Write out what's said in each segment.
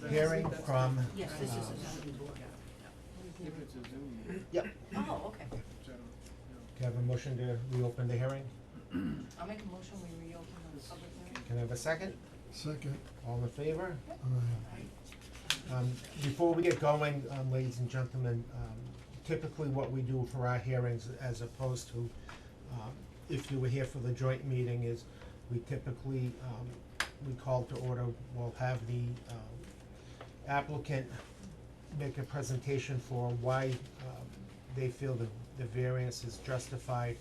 hearing from. Yes, this is a um, zoning board. If it's a Zoom. Yep, Oh, okay. so, can I have a motion to reopen the hearing? I'll make a motion, we reopen the public hearing. Can I have a second? Second. All in favor? Aye. Before we get going, ladies and gentlemen, typically what we do for our hearings, as opposed to, if you were here for the joint meeting, is we typically, we call to order, we'll have the applicant make a presentation for why they feel the variance is justified.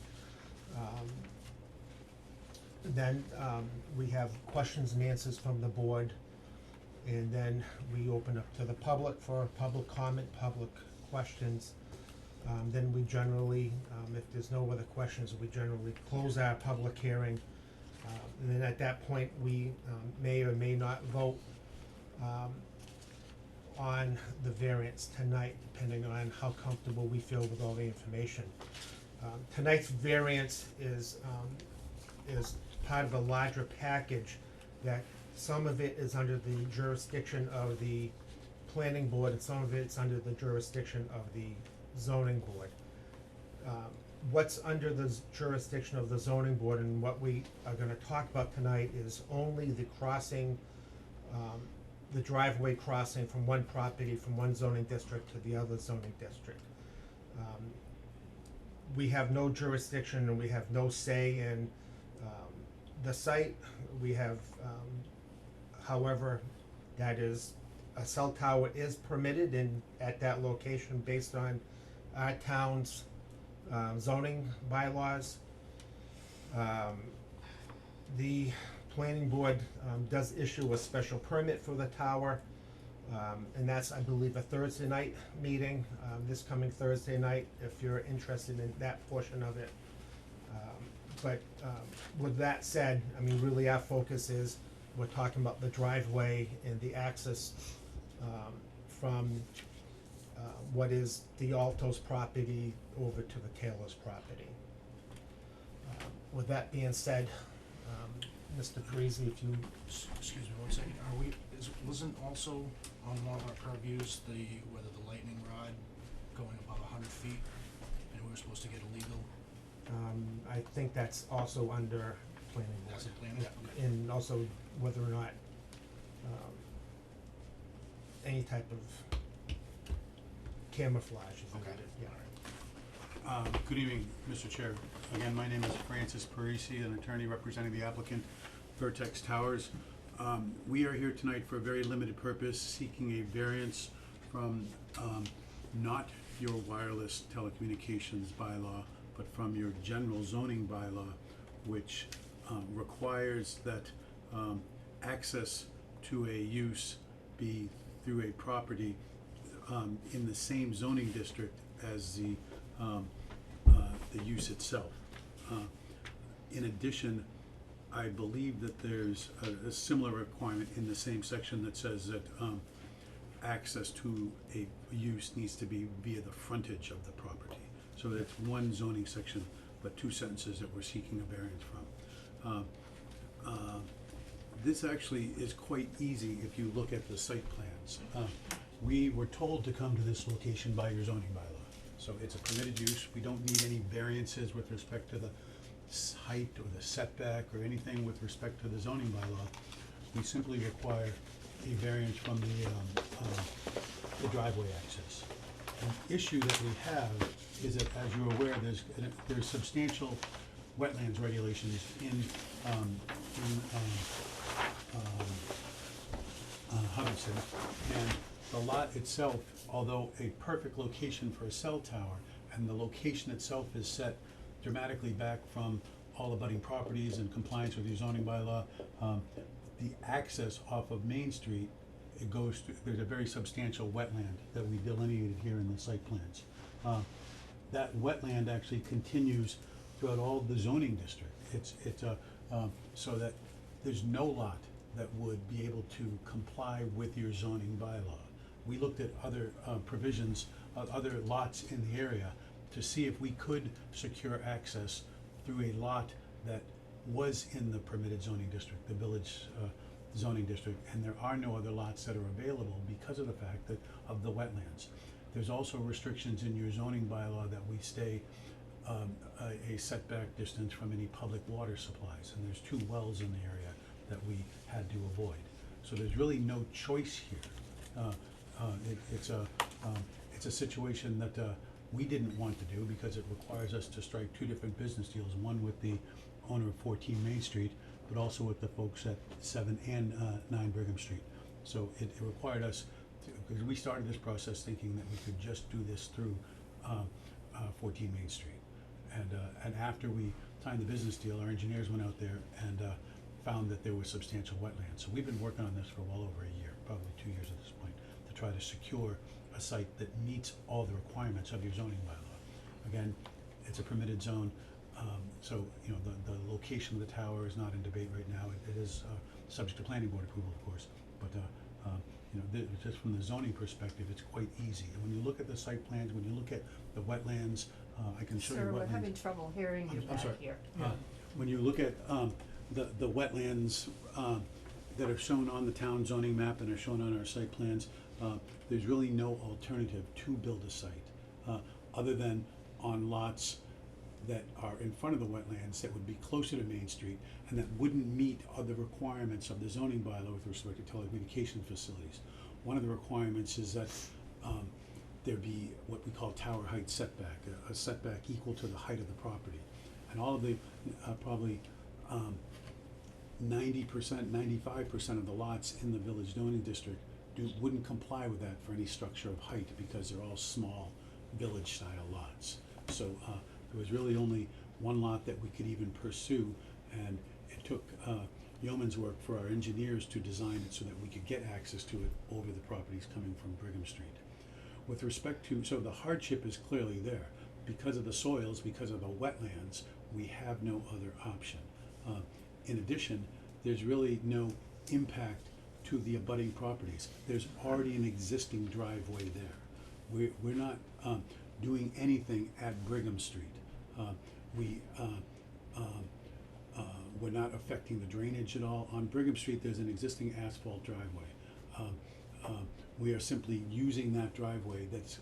Then we have questions and answers from the board, and then we open up to the public for public comment, public questions. Then we generally, if there's no other questions, we generally close our public hearing. And then at that point, we may or may not vote on the variance tonight, depending on how comfortable we feel with all the information. Tonight's variance is part of a larger package that some of it is under the jurisdiction of the planning board and some of it's under the jurisdiction of the zoning board. What's under the jurisdiction of the zoning board and what we are gonna talk about tonight is only the crossing, the driveway crossing from one property, from one zoning district to the other zoning district. We have no jurisdiction and we have no say in the site. We have, however, that is, a cell tower is permitted in, at that location based on our town's zoning bylaws. The planning board does issue a special permit for the tower, and that's, I believe, a Thursday night meeting, this coming Thursday night, if you're interested in that portion of it. But with that said, I mean, really our focus is, we're talking about the driveway and the access from what is the Altos property over to the Taylor's property. With that being said, Mr. Parisi, if you, Excuse me one second, wasn't also on one of our purviews whether the lightning rod going above 100 feet, and we were supposed to get a legal, I think that's also under planning board. that's a planning? Yeah, Okay. and also whether or not any type of camouflage is Okay. needed, yeah. Good evening, Mr. Chair. Again, my name is Francis Parisi, an attorney representing the applicant, Vertex Towers. We are here tonight for a very limited purpose, seeking a variance from not your wireless telecommunications bylaw, but from your general zoning bylaw, which requires that access to a use be through a property in the same zoning district as the use itself. In addition, I believe that there's a similar requirement in the same section that says that access to a use needs to be via the frontage of the property. So that's one zoning section, but two sentences that we're seeking a variance from. This actually is quite easy if you look at the site plans. We were told to come to this location by your zoning bylaw. So it's a permitted use. We don't need any variances with respect to the height or the setback or anything with respect to the zoning bylaw. We simply require a variance from the driveway access. The issue that we have is that, as you're aware, there's substantial wetlands regulations in Hubbardston, and the lot itself, although a perfect location for a cell tower, and the location itself is set dramatically back from all abutting properties in compliance with your zoning bylaw, the access off of Main Street, it goes through, there's a very substantial wetland that we delineated here in the site plans. That wetland actually continues throughout all the zoning district. It's so that there's no lot that would be able to comply with your zoning bylaw. We looked at other provisions, other lots in the area to see if we could secure access through a lot that was in the permitted zoning district, the village zoning district, and there are no other lots that are available because of the fact that, of the wetlands. There's also restrictions in your zoning bylaw that we stay a setback distance from any public water supplies, and there's 2 wells in the area that we had to avoid. So there's really no choice here. It's a situation that we didn't want to do because it requires us to strike 2 different business deals, one with the owner of 14 Main Street, but also with the folks at 7 and 9 Brigham Street. So it required us to, because we started this process thinking that we could just do this through 14 Main Street. And after we signed the business deal, our engineers went out there and found that there was substantial wetlands. So we've been working on this for well over a year, probably 2 years at this point, to try to secure a site that meets all the requirements of your zoning bylaw. Again, it's a permitted zone, so, you know, the location of the tower is not in debate right now. It is subject to planning board approval, of course, but, you know, just from the zoning perspective, it's quite easy. And when you look at the site plans, when you look at the wetlands, I can show you wetlands. Sir, we're having trouble hearing you I'm back sorry. here. When you look at the wetlands that are shown on the town zoning map and are shown on our site plans, there's really no alternative to build a site, other than on lots that are in front of the wetlands that would be closer to Main Street and that wouldn't meet other requirements of the zoning bylaw with respect to telecommunication facilities. One of the requirements is that there be what we call tower height setback, a setback equal to the height of the property. And all of the, probably 90%, 95% of the lots in the village zoning district wouldn't comply with that for any structure of height because they're all small village-style lots. So there was really only one lot that we could even pursue, and it took yeoman's work for our engineers to design it so that we could get access to it over the properties coming from Brigham Street. With respect to, so the hardship is clearly there. Because of the soils, because of the wetlands, we have no other option. In addition, there's really no impact to the abutting properties. There's already an existing driveway there. We're not doing anything at Brigham Street. We're not affecting the drainage at all. On Brigham Street, there's an existing asphalt driveway. We are simply using that driveway that's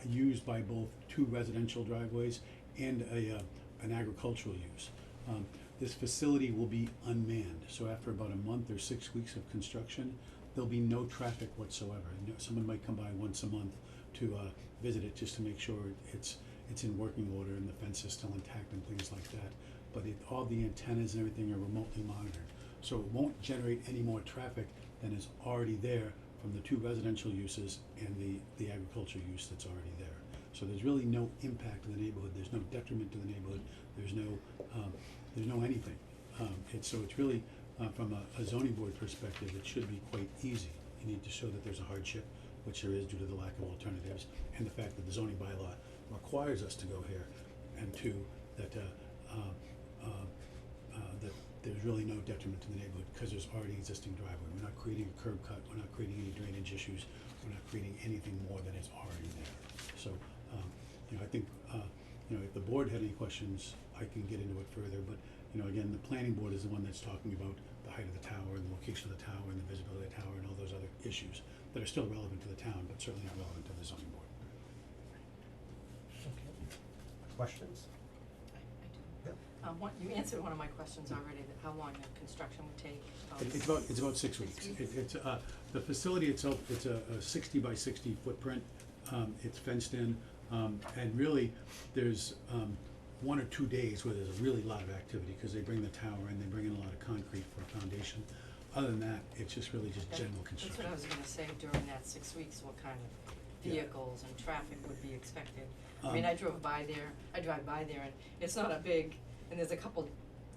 used by both 2 residential driveways and an agricultural use. This facility will be unmanned, so after about a month or 6 weeks of construction, there'll be no traffic whatsoever. You know, someone might come by once a month to visit it just to make sure it's in working order and the fence is still intact and things like that. But all the antennas and everything are remotely monitored, so it won't generate any more traffic than is already there from the 2 residential uses and the agriculture use that's already there. So there's really no impact to the neighborhood, there's no detriment to the neighborhood, there's no anything. It's really, from a zoning board perspective, it should be quite easy. You need to show that there's a hardship, which there is due to the lack of alternatives, and the fact that the zoning bylaw requires us to go here, and 2, that there's really no detriment to the neighborhood because there's already existing driveway. We're not creating a curb cut, we're not creating any drainage issues, we're not creating anything more than is already there. So, you know, I think, you know, if the board had any questions, I can get into it further, but, you know, again, the planning board is the one that's talking about the height of the tower and the location of the tower and the visibility of the tower and all those other issues that are still relevant to the town, but certainly not relevant to the zoning board. Okay. Questions? I do. You answered one of my questions already, that how long the construction would take. It's about 6 weeks. It's the facility itself, it's a 60 by 60 footprint. It's fenced in, and really, there's 1 or 2 days where there's a really lot of activity, because they bring the tower in, they bring in a lot of concrete for a foundation. Other than that, it's just really just general construction. That's what I was gonna say, during that 6 weeks, what kind of vehicles and traffic would be expected? I mean, I drive by there, and it's not a big, and there's a couple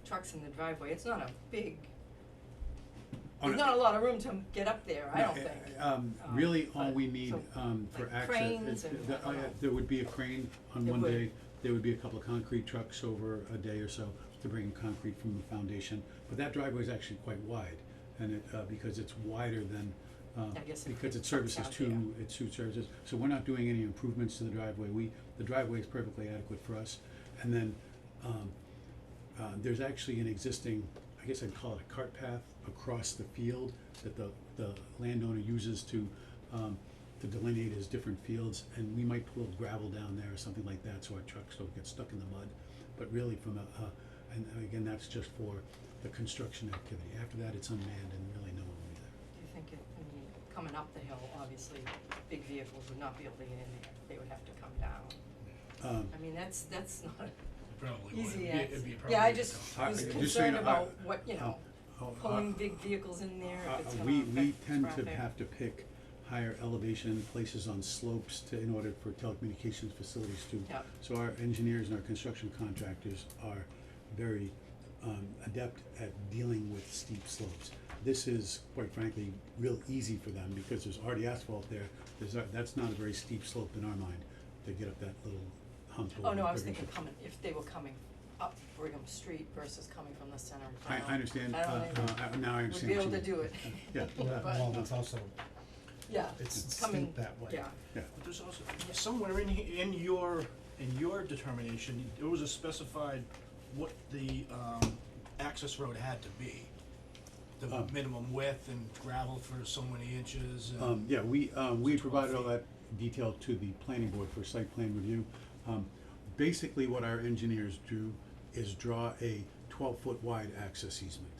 trucks in the driveway, it's not a big, there's not a lot of room to get up there, I don't think. Really, all but- we need, so, for like access, cranes and I don't know. there would be a crane on There one would. day, there would be a couple of concrete trucks over a day or so to bring in concrete from the foundation, but that driveway is actually quite wide, and it, because it's wider than, I guess it because it trucks services out 2, it's 2 services, so we're not doing any improvements to the driveway, the driveway is perfectly adequate for us, and then, there's actually an existing I guess I'd call it a cart path across the field that the landowner uses to delineate his different fields, and we might put a little gravel down there or something like that, so our trucks don't get stuck in the mud. But really and again, that's just for the construction activity. After that, it's unmanned and really no one will be there. Do you think coming up the hill, obviously, big vehicles would not be able to get in there, they would have to come down. I mean, that's not Probably would. easy It'd be yeah, I probably just tough. was just so you concerned know, about what, Oh, pulling big vehicles in there, if it's gonna we affect tend traffic. to have to pick higher elevation places on slopes in order for telecommunications facilities to. Yep. So our engineers and our construction contractors are very adept at dealing with steep slopes. This is, quite frankly, real easy for them because there's already asphalt there. That's not a very steep slope in our mind to get up that little hump. Oh, no, over I was Brigham thinking Street. if they were coming up Brigham Street versus coming from the center of I town. understand, I don't think now I would understand be what able you to mean. do it. Yeah, Well, it's also, Yeah, it's coming, steep that way. yeah. yeah. But there's also, somewhere in your determination, there was a specified what the, access road had to be. The Um, minimum width and gravel for so many inches and. Yeah, we 12 provided all feet. that detail to the planning board for site plan review. Basically, what our engineers do is draw a 12-foot wide access easement.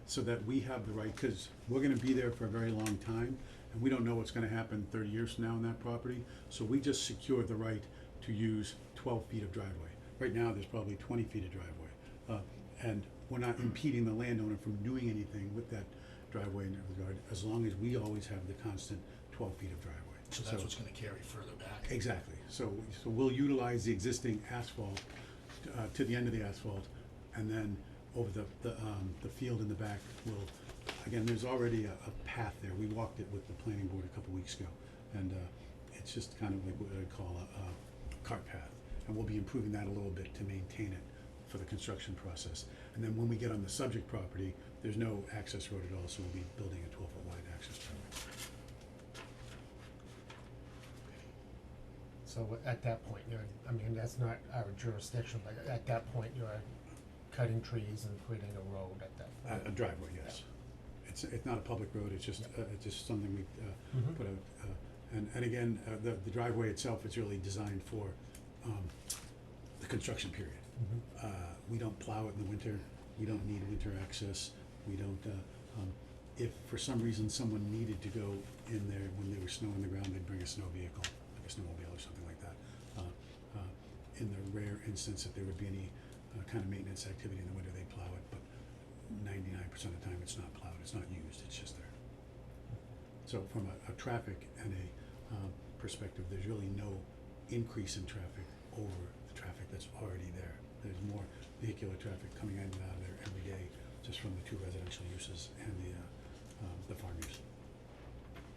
So that we have the right, cause we're gonna be there for a very long time, and we don't know what's gonna happen 30 years from now on that property. So we just secure the right to use 12 feet of driveway. Right now, there's probably 20 feet of driveway. And we're not impeding the landowner from doing anything with that driveway in that regard, as long as we always have the constant 12 feet of driveway. So that's what's gonna carry further back. Exactly, so we'll utilize the existing asphalt, to the end of the asphalt, and then over the field in the back will, again, there's already a path there, we walked it with the planning board a couple weeks ago, and, it's just kind of like what I'd call a cart path, and we'll be improving that a little bit to maintain it for the construction process. And then when we get on the subject property, there's no access road at all, so we'll be building a 12-foot wide access driveway. So at that point, I mean, that's not our jurisdiction, but at that point, you're cutting trees and creating a road at that point. A driveway, yes. It's not a public road, it's just something we Mhm. put out. And again, the driveway itself is really designed for the construction period. Mhm. We don't plow it in the winter, we don't need winter access, we don't, if for some reason someone needed to go in there when there was snow on the ground, they'd bring a snow vehicle, like a snowmobile or something like that. In the rare instance that there would be any kind of maintenance activity in the winter, they plow it, but 99% of the time it's not plowed, it's not used, it's just there. So from a traffic and a perspective, there's really no increase in traffic over the traffic that's already there. There's more vehicular traffic coming in and out of there every day, just from the two residential uses and the farm use.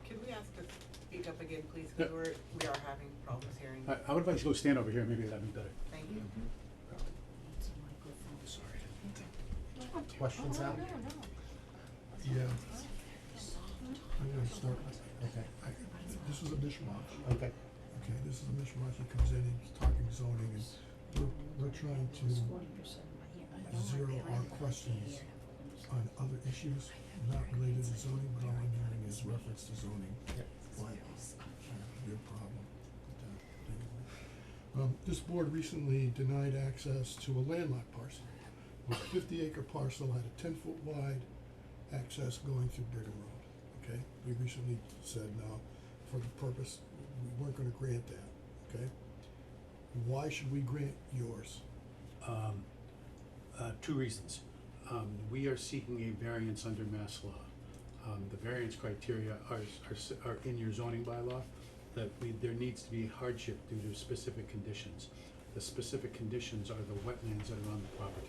Could we ask to speak up again, please, Yeah. because we are having problems hearing. I would advise you go stand over here, maybe that'd be better. Thank you. Sorry. Questions, Oh, Al? no. Yeah. I'm gonna start, Okay, this is a mishmash, okay. okay, this is a mishmash, he comes in, he's talking zoning, and we're trying to zero our questions on other issues, not related to zoning, but all I'm hearing is reference to zoning. Yep. Why, your problem with that. This board recently denied access to a landlocked parcel. It was a 50-acre parcel, had a 10-foot wide access going through Brigham Road, okay? We recently said no, for the purpose, we weren't gonna grant that, okay? Why should we grant yours? Two reasons. We are seeking a variance under mass law. The variance criteria are in your zoning bylaw, that there needs to be hardship due to specific conditions. The specific conditions are the wetlands that are on the property.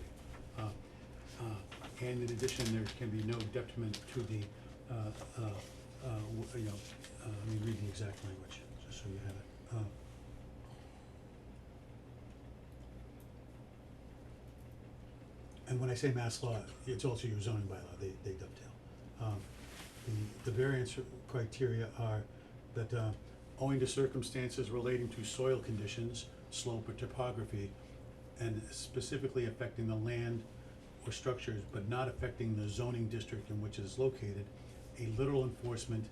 And in addition, there can be no detriment to the, let me read the exact language, just so you have it. And when I say mass law, it's also your zoning bylaw, they dovetail. The variance criteria are that owing to circumstances relating to soil conditions, slope or topography, and specifically affecting the land or structures, but not affecting the zoning district in which it is located, a literal enforcement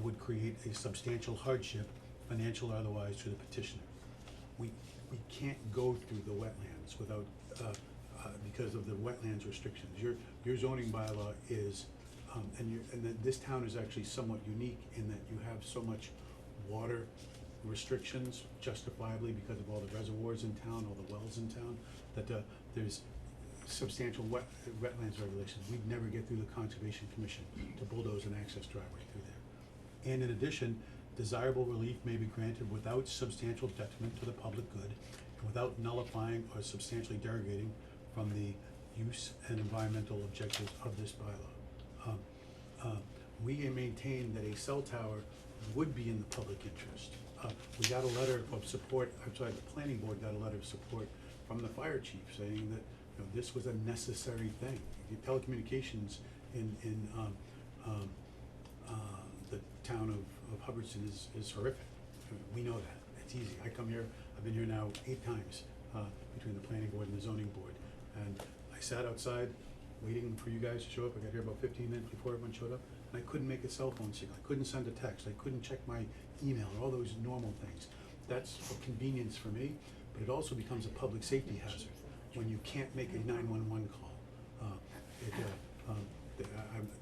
would create a substantial hardship, financial or otherwise, to the petitioner. We can't go through the wetlands without, because of the wetlands restrictions. Your zoning bylaw is, this town is actually somewhat unique in that you have so much water restrictions, justifiably because of all the reservoirs in town, all the wells in town, that there's substantial wetlands regulations. We'd never get through the Conservation Commission to bulldoze an access driveway through there. And in addition, desirable relief may be granted without substantial detriment to the public good and without nullifying or substantially derogating from the use and environmental objectives of this bylaw. We maintain that a cell tower would be in the public interest. We got a letter of support, I'm sorry, the planning board got a letter of support from the fire chief saying that, this was a necessary thing. The telecommunications in the town of Hubbardston is horrific. We know that, it's easy. I come here, I've been here now 8 times, between the planning board and the zoning board. And I sat outside waiting for you guys to show up. I got here about 15 minutes before everyone showed up, and I couldn't make a cell phone signal. I couldn't send a text. I couldn't check my email, or all those normal things. That's a convenience for me, but it also becomes a public safety hazard when you can't make a 911 call.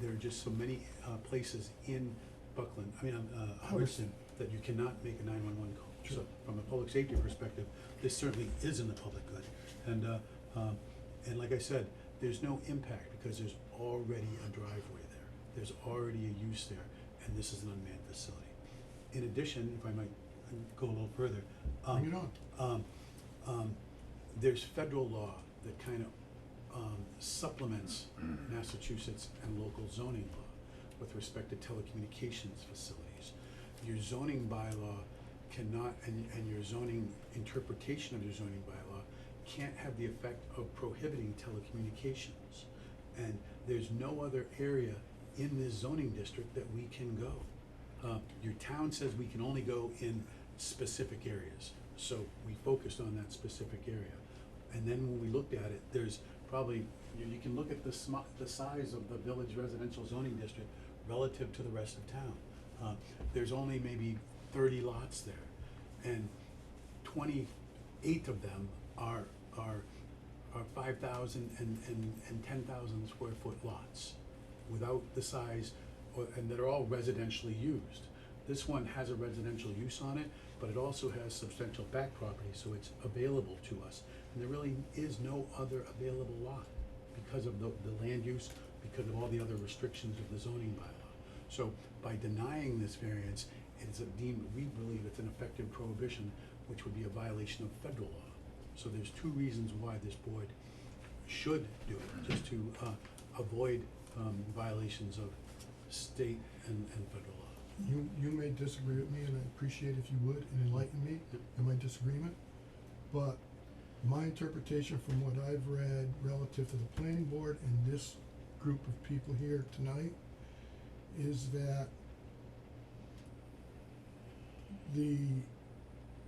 There are just so many places in Hubbardston, that you cannot make a 911 call. Sure. So from a public safety perspective, this certainly is in the public good. And like I said, there's no impact because there's already a driveway there. There's already a use there, and this is an unmanned facility. In addition, if I might go a little further, Bring it on. there's federal law that kind of supplements Massachusetts and local zoning law with respect to telecommunications facilities. Your zoning bylaw cannot, and your zoning interpretation of your zoning bylaw can't have the effect of prohibiting telecommunications. And there's no other area in this zoning district that we can go. Your town says we can only go in specific areas, so we focused on that specific area. And then when we looked at it, there's probably, you can look at the size of the village residential zoning district relative to the rest of town. There's only maybe 30 lots there, and 28 of them are 5,000 and 10,000 square foot lots without the size, and that are all residentially used. This one has a residential use on it, but it also has substantial back property, so it's available to us. And there really is no other available lot because of the land use, because of all the other restrictions of the zoning bylaw. So by denying this variance, it is deemed, we believe it's an effective prohibition, which would be a violation of federal law. So there's 2 reasons why this board should do it, just to avoid violations of state and federal law. You may disagree with me, and I'd appreciate if you would enlighten me in my disagreement, but my interpretation from what I've read relative to the planning board and this group of people here tonight is that the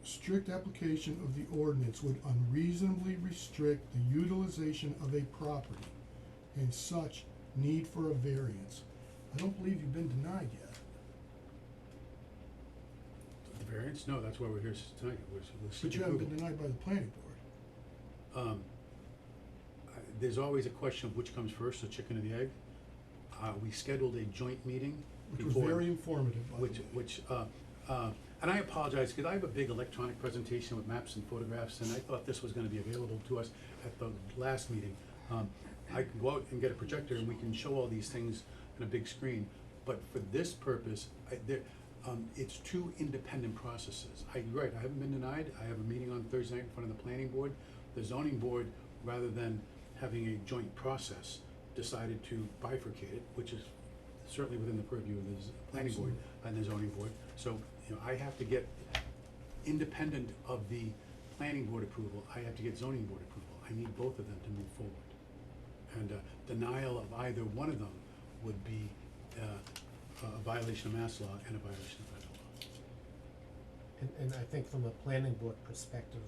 strict application of the ordinance would unreasonably restrict the utilization of a property and such need for a variance. I don't believe you've been denied yet. The variance? No, that's why we're here tonight. We're But seeking you haven't been approval. denied by the planning board. There's always a question of which comes first, the chicken or the egg. We scheduled a joint meeting Which was before. very informative, by the way. And I apologize, because I have a big electronic presentation with maps and photographs, and I thought this was gonna be available to us at the last meeting. I can go out and get a projector, and we can show all these things on a big screen, but for this purpose, it's 2 independent processes. You're right, I haven't been denied. I have a meeting on Thursday night in front of the planning board. The zoning board, rather than having a joint process, decided to bifurcate it, which is certainly within the purview of the planning board and the zoning board. So, I have to get, independent of the planning board approval, I have to get zoning board approval. I need both of them to move forward. And denial of either one of them would be a violation of mass law and a violation of federal law. And I think from a planning board perspective,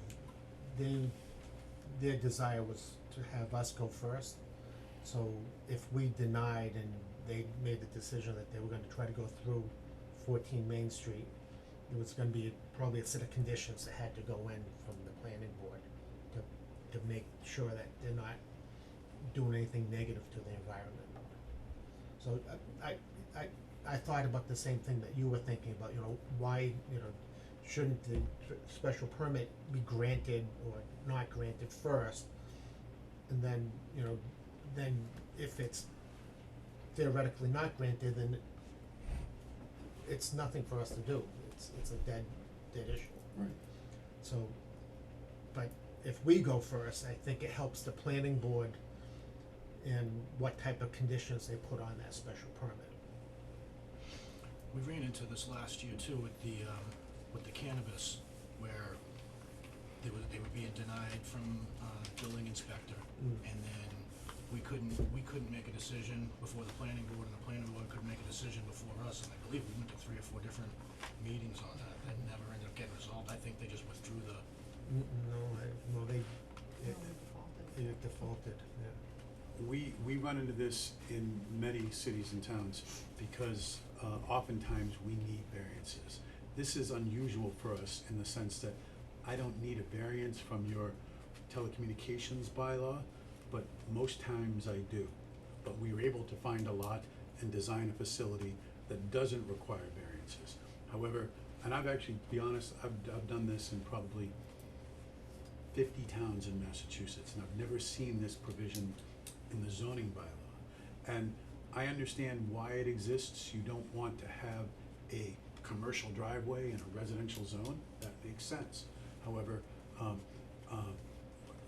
their desire was to have us go first. So if we denied and they made the decision that they were gonna try to go through 14 Main Street, there was gonna be probably a set of conditions that had to go in from the planning board to make sure that they're not doing anything negative to the environment. So I thought about the same thing that you were thinking about, you know, why, you know, shouldn't the special permit be granted or not granted first? And then, you know, then if it's theoretically not granted, then it's nothing for us to do. It's a dead issue. Right. So, but if we go first, I think it helps the planning board in what type of conditions they put on that special permit. We ran into this last year too with the cannabis, where they were being denied from, building inspector. And then we couldn't make a decision before the planning board, and the planning board couldn't make a decision before us, and I believe we went to 3 or 4 different meetings on that never ended up getting resolved. I think they just withdrew the, No, they, No, it, we defaulted. it defaulted, yeah. We run into this in many cities and towns because oftentimes we need variances. This is unusual for us in the sense that I don't need a variance from your telecommunications bylaw, but most times I do. But we were able to find a lot and design a facility that doesn't require variances. However, and I've actually, to be honest, I've done this in probably 50 towns in Massachusetts, and I've never seen this provision in the zoning bylaw. And I understand why it exists. You don't want to have a commercial driveway in a residential zone. That makes sense. However,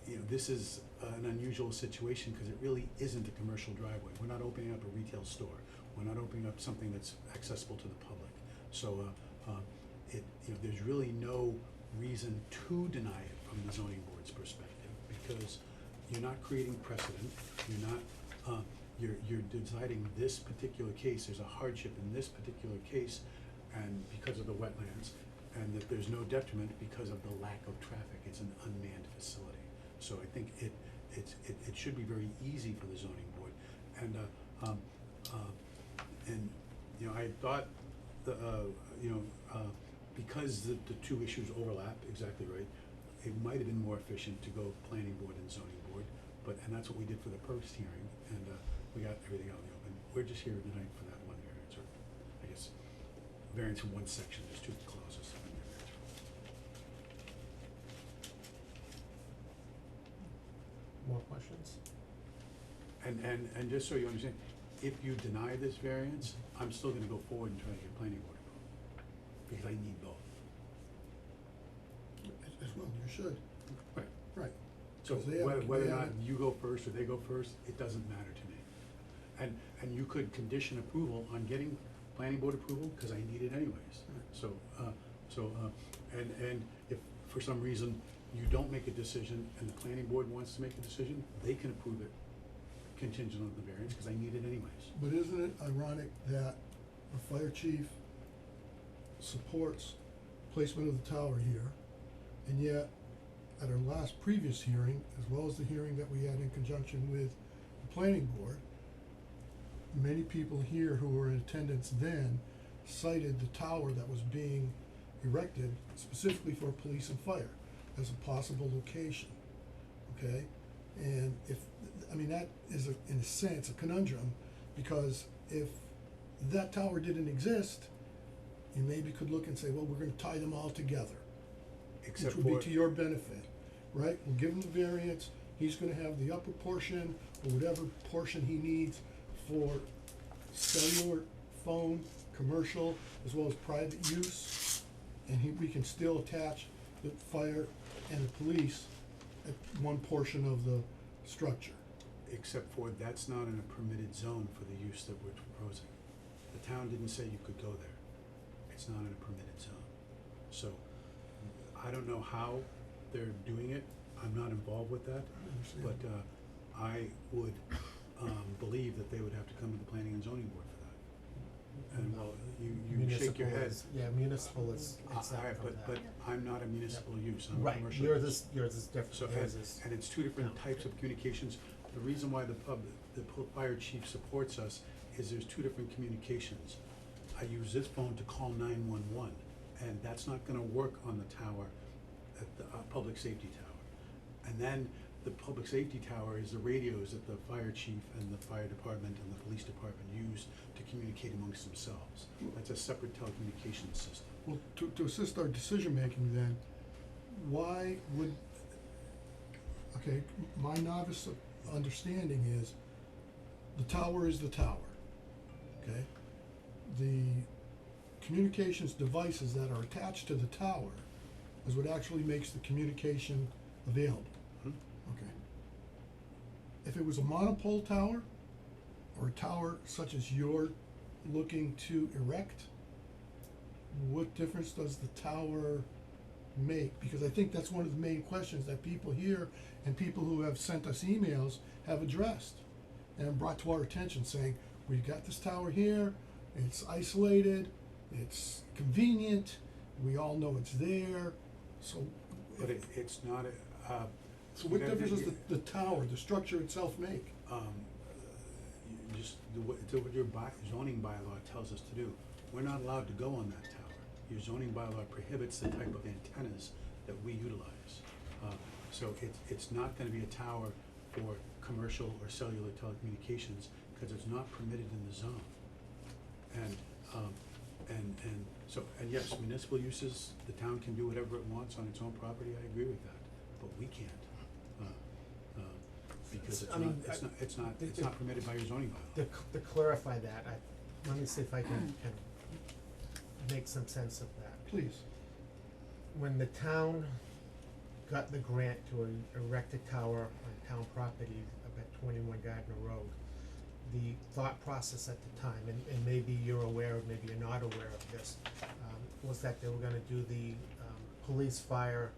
you know, this is an unusual situation because it really isn't a commercial driveway. We're not opening up a retail store. We're not opening up something that's accessible to the public. So, you know, there's really no reason to deny it from the zoning board's perspective because you're not creating precedent. You're not. You're deciding this particular case. There's a hardship in this particular case, and because of the wetlands, and that there's no detriment because of the lack of traffic. It's an unmanned facility. So I think it should be very easy for the zoning board. And you know, I thought you know, because the two issues overlap exactly right, it might have been more efficient to go planning board and zoning board. And that's what we did for the first hearing, and we got everything out in the open. We're just here tonight for that one variance, or I guess variance in one section. There's 2 clauses. More questions? And just so you understand, if you deny this variance, I'm still gonna go forward and try to get planning board approval, because I need both. As well, you should. Right. Right. So 'Cause they have- whether they or not have- you go first or they go first, it doesn't matter to me. And you could condition approval on getting planning board approval, cause I need it anyways. So, and if for some reason you don't make a decision and the planning board wants to make a decision, they can approve it contingent on the variance, cause I need it anyways. But isn't it ironic that the fire chief supports placement of the tower here, and yet at our last previous hearing, as well as the hearing that we had in conjunction with the planning board, many people here who were in attendance then cited the tower that was being erected specifically for police and fire as a possible location, okay? And if, I mean, that is in a sense a conundrum, because if that tower didn't exist, you maybe could look and say, well, we're gonna tie them all together, Except which would for, be to your benefit, right? We'll give him the variance, he's gonna have the upper portion, or whatever portion he needs for cellular, phone, commercial, as well as private use, and we can still attach the fire and the police at one portion of the structure. except for that's not in a permitted zone for the use that we're proposing. The town didn't say you could go there. It's not in a permitted zone. So, I don't know how they're doing it. I'm not involved with that. But I would believe that they would have to come to the planning and zoning board for that. And well, you shake your Municipal head. is- Yeah, municipal is exempt from that. But I'm not a municipal use, I'm a Right, commercial yours use. is different, So, yours is. and it's 2 different No. types of communications. The reason why the fire chief supports us is there's two different communications. I use this phone to call 911, and that's not gonna work on the tower, at the public safety tower. And then the public safety tower is the radios that the fire chief and the fire department and the police department use to communicate amongst themselves. That's a separate telecommunications system. Well, to assist our decision-making then, why would, okay, my novice understanding is, the tower is the tower, okay? The communications devices that are attached to the tower is what actually makes the communication available. Hmm? Okay. If it was a monopole tower, or a tower such as you're looking to erect, what difference does the tower make? Because I think that's one of the main questions that people here and people who have sent us emails have addressed and brought to our attention, saying, we've got this tower here, it's isolated, it's convenient, we all know it's there, so. But it's not a, So what difference does the tower, the structure itself make? You just do what your zoning bylaw tells us to do. We're not allowed to go on that tower. Your zoning bylaw prohibits the type of antennas that we utilize. So it's not gonna be a tower for commercial or cellular telecommunications, because it's not permitted in the zone. And yes, municipal uses, the town can do whatever it wants on its own property, I agree with that, but we can't. Because it's not permitted by your zoning bylaw. To clarify that, let me see if I can make some sense of that. Please. When the town got the grant to erect a tower on town property up at 21 Gardner Road, the thought process at the time, and maybe you're aware of, maybe you're not aware of this, was that they were gonna do the police fire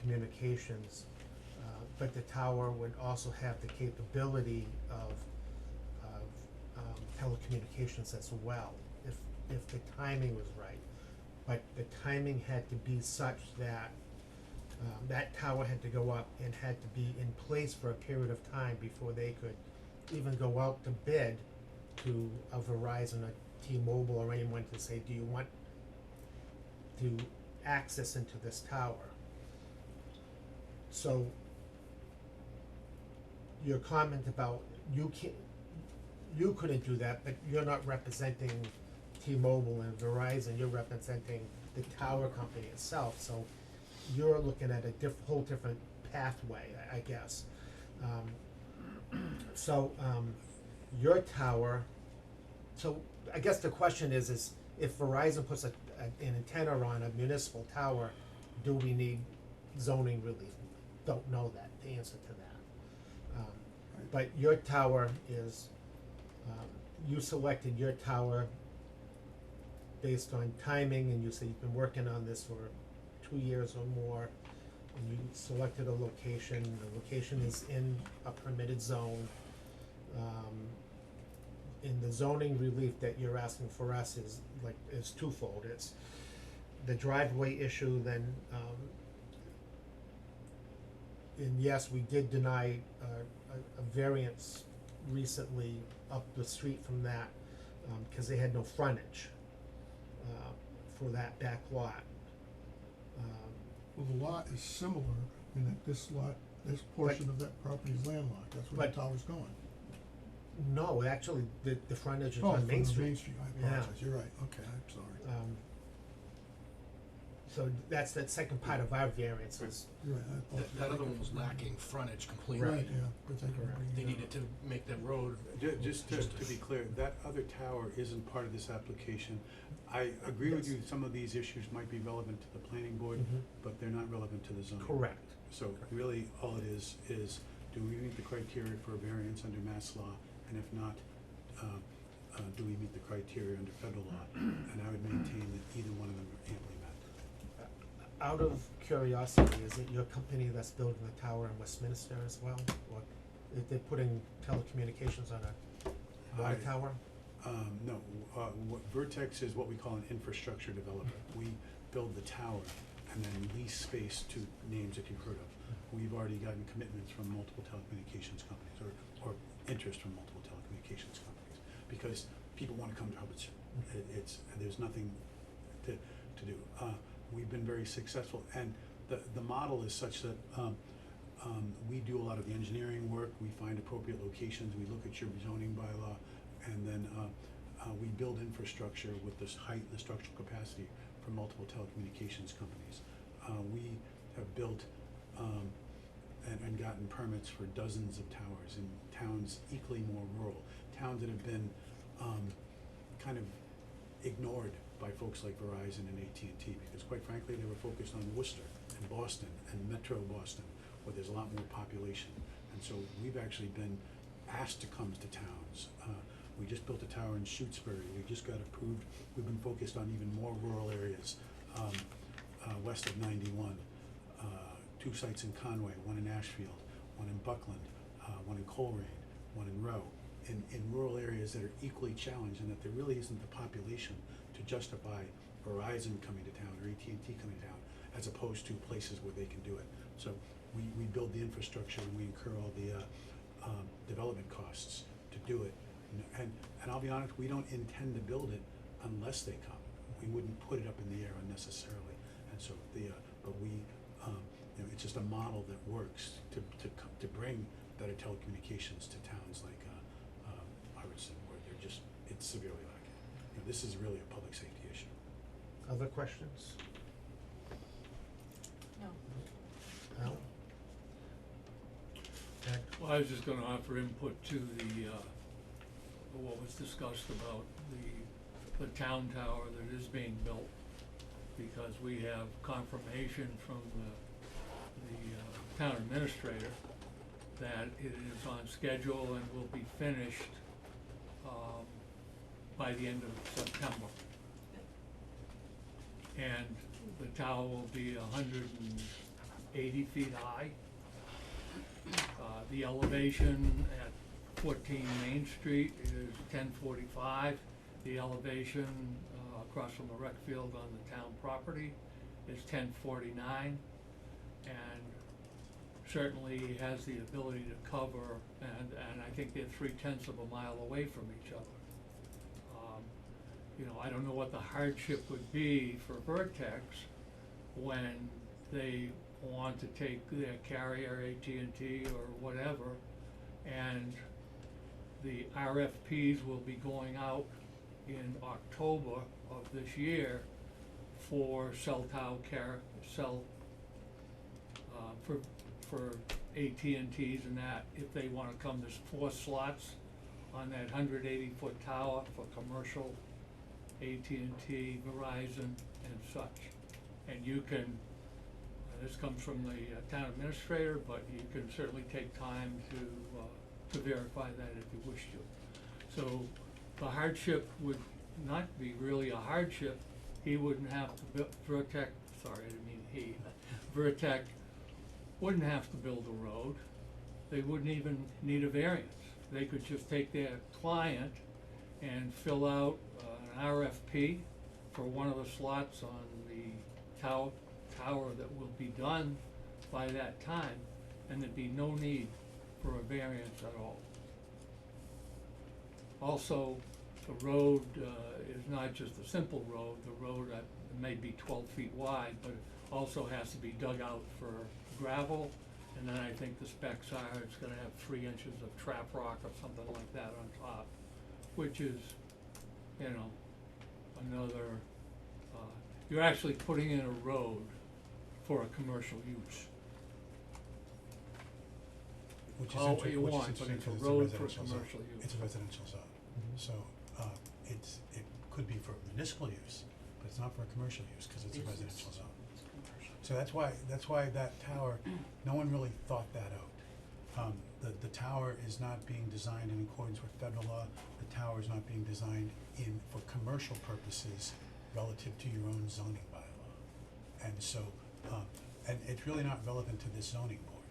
communications, but the tower would also have the capability of telecommunications as well, if the timing was right. But the timing had to be such that that tower had to go up and had to be in place for a period of time before they could even go out to bid to a Verizon, a T-Mobile, or anyone to say, do you want to access into this tower? So your comment about you couldn't do that, but you're not representing T-Mobile and Verizon, you're representing the tower company itself, so you're looking at a whole different pathway, I guess. Your tower, so I guess the question is if Verizon puts an antenna on a municipal tower, do we need zoning relief? Don't know that, the answer to that. But your tower is, you selected your tower based on timing, and you say you've been working on this for 2 years or more, and you selected a location, the location is in a permitted zone. In the zoning relief that you're asking for us is twofold. It's the driveway issue, then, and yes, we did deny a variance recently up the street from that, cause they had no frontage, for that back lot. Well, the lot is similar in that this portion of that property is landlocked, that's where the But- tower's going. No, actually, the frontage is Oh, on from Main the Street. Main Street, I Yeah. apologize, you're right, okay, I'm sorry. So that's that second part of our variance is, You're right, I apologize. That other one was lacking frontage completely. Right, yeah, but thank you for Correct. bringing They that needed up. to make that road. Just to be clear, that other tower isn't part of this application. I agree with you, some of these issues might be relevant to the planning board, Mhm. but they're not relevant to the zoning. correct. So really, all it is do we meet the criteria for a variance under mass law? And if not, do we meet the criteria under federal law? And I would maintain that either one of them are amply met. Out of curiosity, is it your company that's building the tower in Westminster as well? Or if they're putting telecommunications on a water I- tower? No, Vertex is what we call an infrastructure developer. We build the tower and then lease space to names that you've heard of. we've already gotten commitments from multiple telecommunications companies, or interest from multiple telecommunications companies, because people wanna come to Hubbardston. It's, there's nothing to do. We've been very successful, and the model is such that, we do a lot of the engineering work, we find appropriate locations, we look at your zoning bylaw, and then, we build infrastructure with this height and the structural capacity for multiple telecommunications companies. We have built, and gotten permits for dozens of towers in towns equally more rural, towns that have been, kind of ignored by folks like Verizon and AT&T, because quite frankly, they were focused on Worcester and Boston and Metro Boston, where there's a lot more population. And so we've actually been asked to come to towns. We just built a tower in Shutesbury, we just got approved, we've been focused on even more rural areas, west of 91. 2 sites in Conway, 1 in Ashfield, 1 in Buckland, 1 in Coleraine, 1 in Rowe, in rural areas that are equally challenged, and that there really isn't the population to justify Verizon coming to town or AT&T coming to town, as opposed to places where they can do it. So we build the infrastructure and we incur all the development costs to do it. And I'll be honest, we don't intend to build it unless they come. We wouldn't put it up in the air unnecessarily. And so but we, you know, it's just a model that works to bring better telecommunications to towns like Hubbardston, where they're just, it's severely lacking. You know, this is really a public safety issue. Other questions? No. Al? Ed? Well, I was just gonna offer input to the, what was discussed about the town tower that is being built, because we have confirmation from the town administrator that it is on schedule and will be finished, by the end of September. And the tower will be 180 feet high. The elevation at 14 Main Street is 1045. The elevation across from the rec field on the town property is 1049. And certainly has the ability to cover, and I think they're 3/10 of a mile away from each other. You know, I don't know what the hardship would be for Vertex when they want to take their carrier, AT&T or whatever, and the RFPs will be going out in October of this year for for AT&Ts and that, if they wanna come, there's 4 slots on that 180-foot tower for commercial, AT&T, Verizon, and such. And you can, this comes from the town administrator, but you can certainly take time to verify that if you wish to. So the hardship would not be really a hardship. He wouldn't have to Vertex wouldn't have to build a road. They wouldn't even need a variance. They could just take their client and fill out an RFP for one of the slots on the tower that will be done by that time, and there'd be no need for a variance at all. Also, the road is not just a simple road. The road may be 12 feet wide, but it also has to be dug out for gravel, and then I think the specs are it's gonna have 3 inches of trap rock or something like that on top, which is, you know, another, you're actually putting in a road for a commercial use. Which is Call it what you which is want, but interesting it's a 'cause road for residential zone. commercial use. It's a residential zone, so, it could be for municipal use, but it's not for a commercial use, cause it's a residential zone. So that's why that tower, no one really thought that out. The tower is not being designed in accordance with federal law, the tower is not being designed for commercial purposes relative to your own zoning bylaw. And so, and it's really not relevant to this zoning board.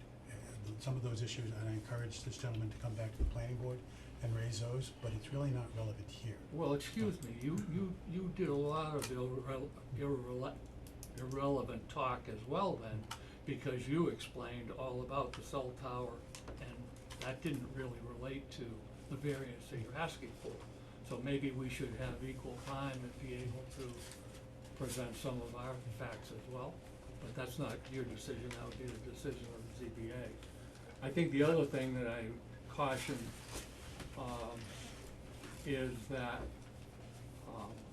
Some of those issues, and I encourage this gentleman to come back to the planning board and raise those, but it's really not relevant here. Well, excuse me, you did a lot of irrelevant talk as well then. because you explained all about the cell tower, and that didn't really relate to the variance that you're asking for. So maybe we should have equal time and be able to present some of our facts as well, but that's not your decision, that would be the decision of the ZBA. I think the other thing that I caution, is that,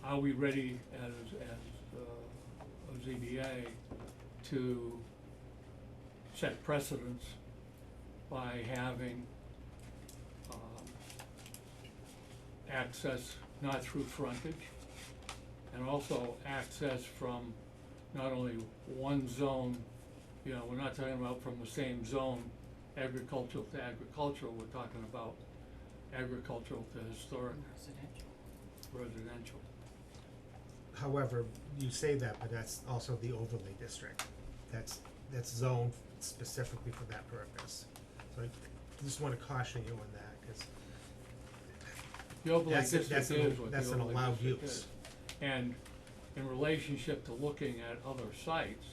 are we ready as a ZBA to set precedents by having, access not through frontage, and also access from not only one zone, you know, we're not talking about from the same zone, agricultural to agricultural, we're talking about agricultural to historic residential. However, you say that, but that's also the overlay district. That's zoned specifically for that purpose. So I just wanna caution you on that, 'cause The overlay That's district that's an- is what the that's an overlay allowed district use. is. And in relationship to looking at other sites,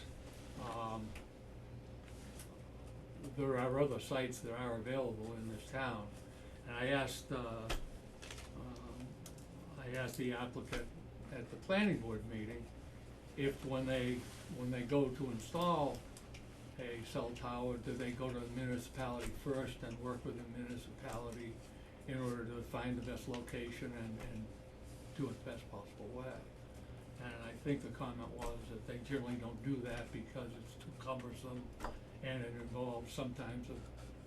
there are other sites that are available in this town. And I asked the applicant at the planning board meeting if when they go to install a cell tower, do they go to the municipality first and work with the municipality in order to find the best location and do it the best possible way. And I think the comment was that they generally don't do that because it's too cumbersome and it involves sometimes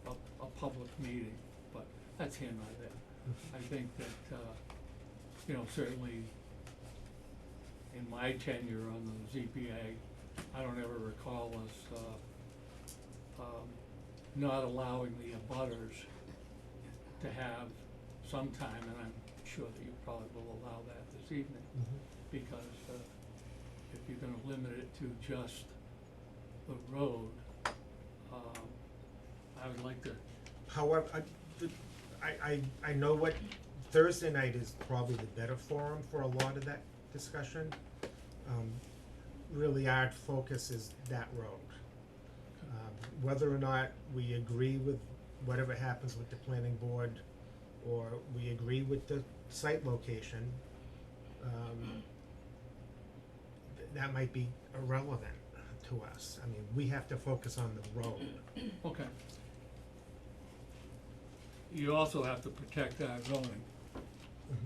a public meeting, but that's here nor there. I think that, you know, certainly in my tenure on the ZBA, I don't ever recall us, not allowing the abutters to have some time, and I'm sure that you probably will allow that this evening, because, if you're gonna limit it to just the road, I would like to, however, I know what, Thursday night is probably the better forum for a lot of that discussion. Really our focus is that road. Whether or not we agree with whatever happens with the planning board, or we agree with the site location, that might be irrelevant to us. I mean, we have to focus on the road. okay. You also have to protect our zoning,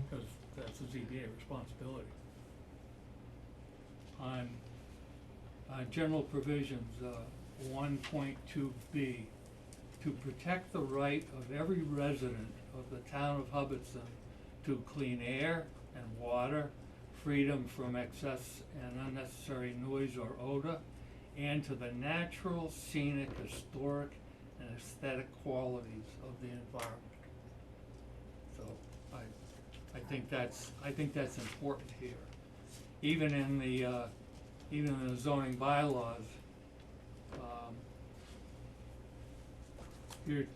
because that's the ZBA responsibility. On, general provisions, 1.2B, to protect the right of every resident of the town of Hubbardston to clean air and water, freedom from excess and unnecessary noise or odor, and to the natural, scenic, historic, and aesthetic qualities of the environment. So, I think that's important here. Even in the zoning bylaws,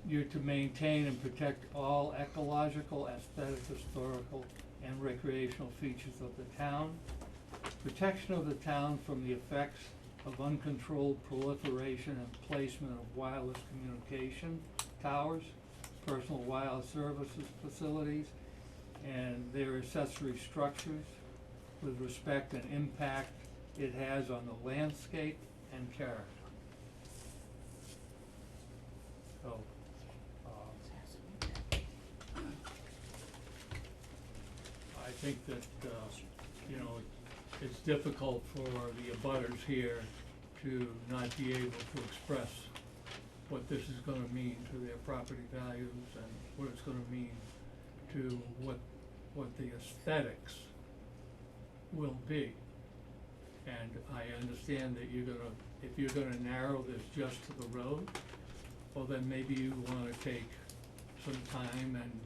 you're to maintain and protect all ecological, aesthetic, historical, and recreational features of the town. Protection of the town from the effects of uncontrolled proliferation and placement of wireless communication towers, personal wireless services facilities, and their accessory structures with respect and impact it has on the landscape and character. So, I think that, you know, it's difficult for the abutters here to not be able to express what this is gonna mean to their property values and what it's gonna mean to what the aesthetics will be. And I understand that if you're gonna narrow this just to the road, well, then maybe you wanna take some time and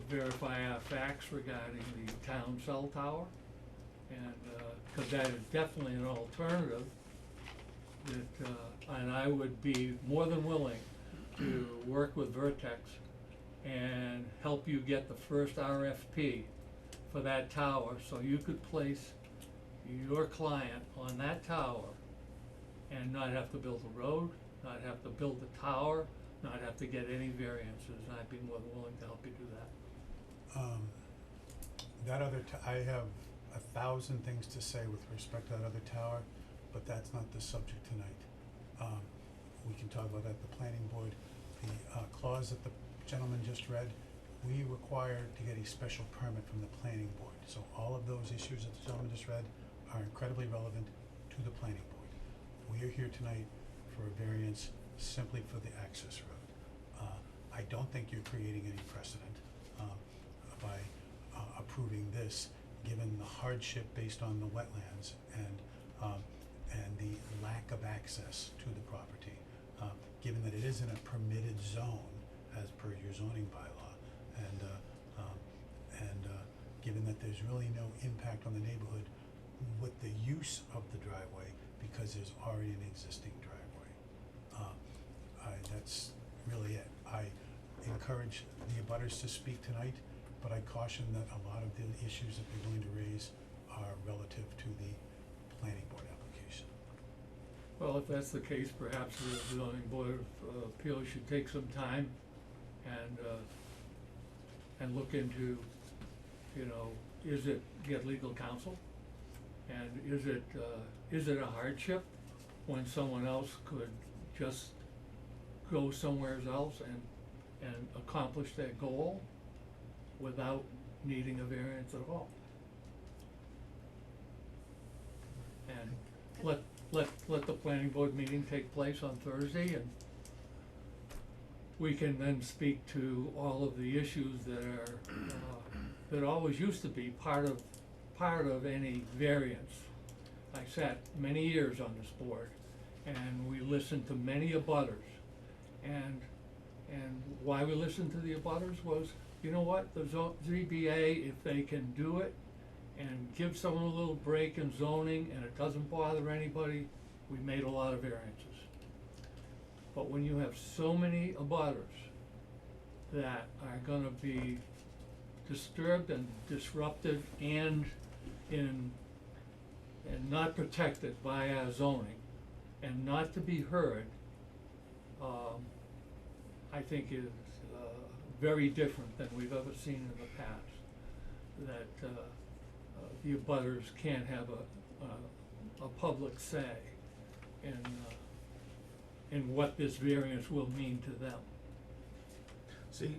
verify our facts regarding the town cell tower. And, 'cause that is definitely an alternative that, and I would be more than willing to work with Vertex and help you get the first RFP for that tower, so you could place your client on that tower and not have to build a road, not have to build a tower, not have to get any variances, and I'd be more than willing to help you do that. That other I have 1,000 things to say with respect to that other tower, but that's not the subject tonight. We can talk about that at the planning board. The clause that the gentleman just read, we require to get a special permit from the planning board. So all of those issues that the gentleman just read are incredibly relevant to the planning board. We are here tonight for a variance simply for the access road. I don't think you're creating any precedent by approving this, given the hardship based on the wetlands and the lack of access to the property, given that it is in a permitted zone as per your zoning bylaw, and given that there's really no impact on the neighborhood with the use of the driveway because there's already an existing driveway. That's really it. I encourage the abutters to speak tonight, but I caution that a lot of the issues that they're going to raise are relative to the planning board application. Well, if that's the case, perhaps the zoning board of appeals should take some time and look into, you know, get legal counsel? And is it a hardship when someone else could just go somewhere else and accomplish their goal without needing a variance at all? And let the planning board meeting take place on Thursday, and we can then speak to all of the issues that are, that always used to be part of any variance. I sat many years on this board, and we listened to many abutters, and why we listened to the abutters was, you know what, the ZBA, if they can do it and give someone a little break in zoning and it doesn't bother anybody, we made a lot of variances. But when you have so many abutters that are gonna be disturbed and disrupted and not protected by our zoning and not to be heard, I think is very different than we've ever seen in the past. That the abutters can't have a public say in what this variance will mean to them. See,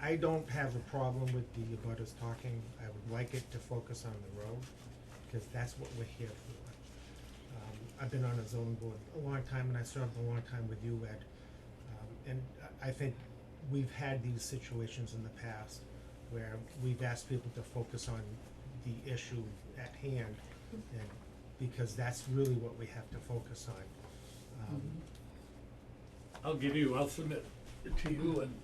I don't have a problem with the abutters talking. I would like it to focus on the road, because that's what we're here for. I've been on a zoning board a long time, and I served a long time with you, Ed. And I think we've had these situations in the past where we've asked people to focus on the issue at hand, and because that's really what we have to focus on. I'll submit it to you, and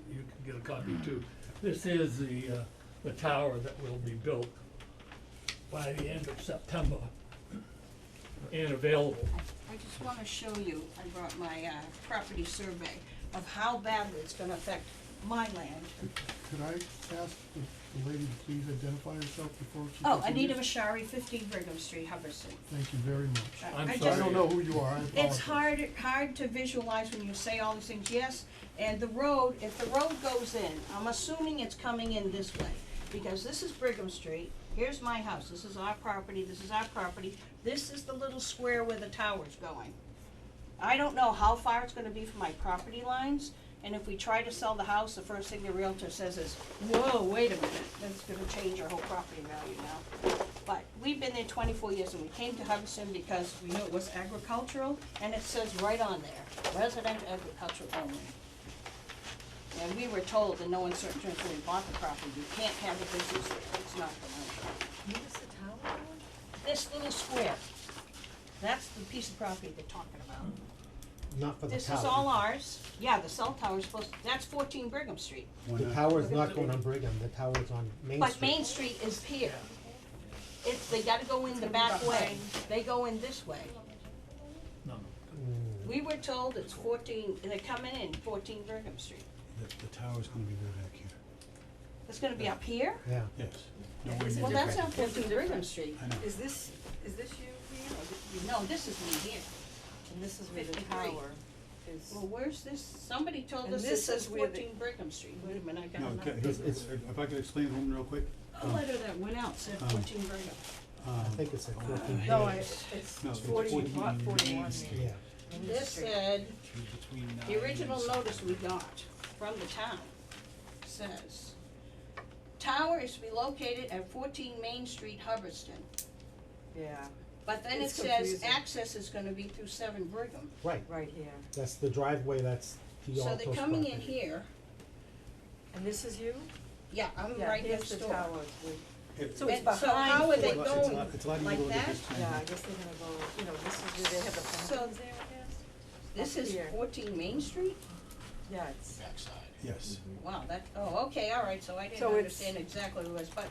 you can get a copy too. This is the tower that will be built by the end of September and available. I just wanna show you, I brought my property survey of how badly it's gonna affect my land. Could I ask the lady to please identify herself before she Oh, continues? Anita Bashari, 15 Brigham Street, Hubbardston. Thank you very much. I'm I sorry. I don't know who you are, I apologize. It's hard to visualize when you say all these things, yes, and the road, if the road goes in, I'm assuming it's coming in this way, because this is Brigham Street, here's my house, this is our property, this is our property, this is the little square where the tower's going. I don't know how far it's gonna be from my property lines, and if we try to sell the house, the first thing the realtor says is, whoa, wait a minute, that's gonna change our whole property value now. But we've been there 24 years, and we came to Hubbardston because we knew it was agricultural, and it says right on there, resident agricultural only. And we were told in no uncertain terms when we bought the property, you can't have a business there, it's not commercial. What is the tower on? This little square, that's the piece of property they're talking about. Not for the This tower. is all ours, yeah, the cell tower's supposed, that's 14 Brigham Street. Why The not? tower's not going on Brigham, the tower's on Main Street. But Main Street is here. They gotta go in the back way, they go in this way. No. We were told it's 14, and they're coming in 14 Brigham Street. The tower's gonna be way back here. It's gonna be up here? Yeah. Yes. Nowhere Is it near Well, that's the- not 14 Brigham Street. I know. Is this you, Ian, or No, this is me here. And this is where the 53. tower is. Well, where's this? Somebody told And us this this says is where the- 14 Brigham Street. Wait a minute, I got No, another. if I could explain one real quick. A letter that went out said 14 Brigham. I think it's at 14 No, days. it's No, it's 40, 14 lot 41 Main Street. there. Yeah, Main This Street. said, Between the 9 original and notice we got from the town says, tower is to be located at 14 Main Street, Hubbardston. Yeah, But then it It's says confusing. access is gonna be through 7 Brigham. right, right here. that's the driveway, that's the So Altos they're coming in property. here, And this is you? yeah, I'm Yeah, right here's next the door. tower. So it's And so behind how are they Ford. going It's a lot like easier to that? just turn. Yeah, I guess they're gonna go, you know, this is where they have the So- fountains there, I guess? This Up is here. 14 Main Street? Yeah, it's, backside. Yes. Wow, that, oh, okay, all right, so I didn't So it's- understand exactly what it was, but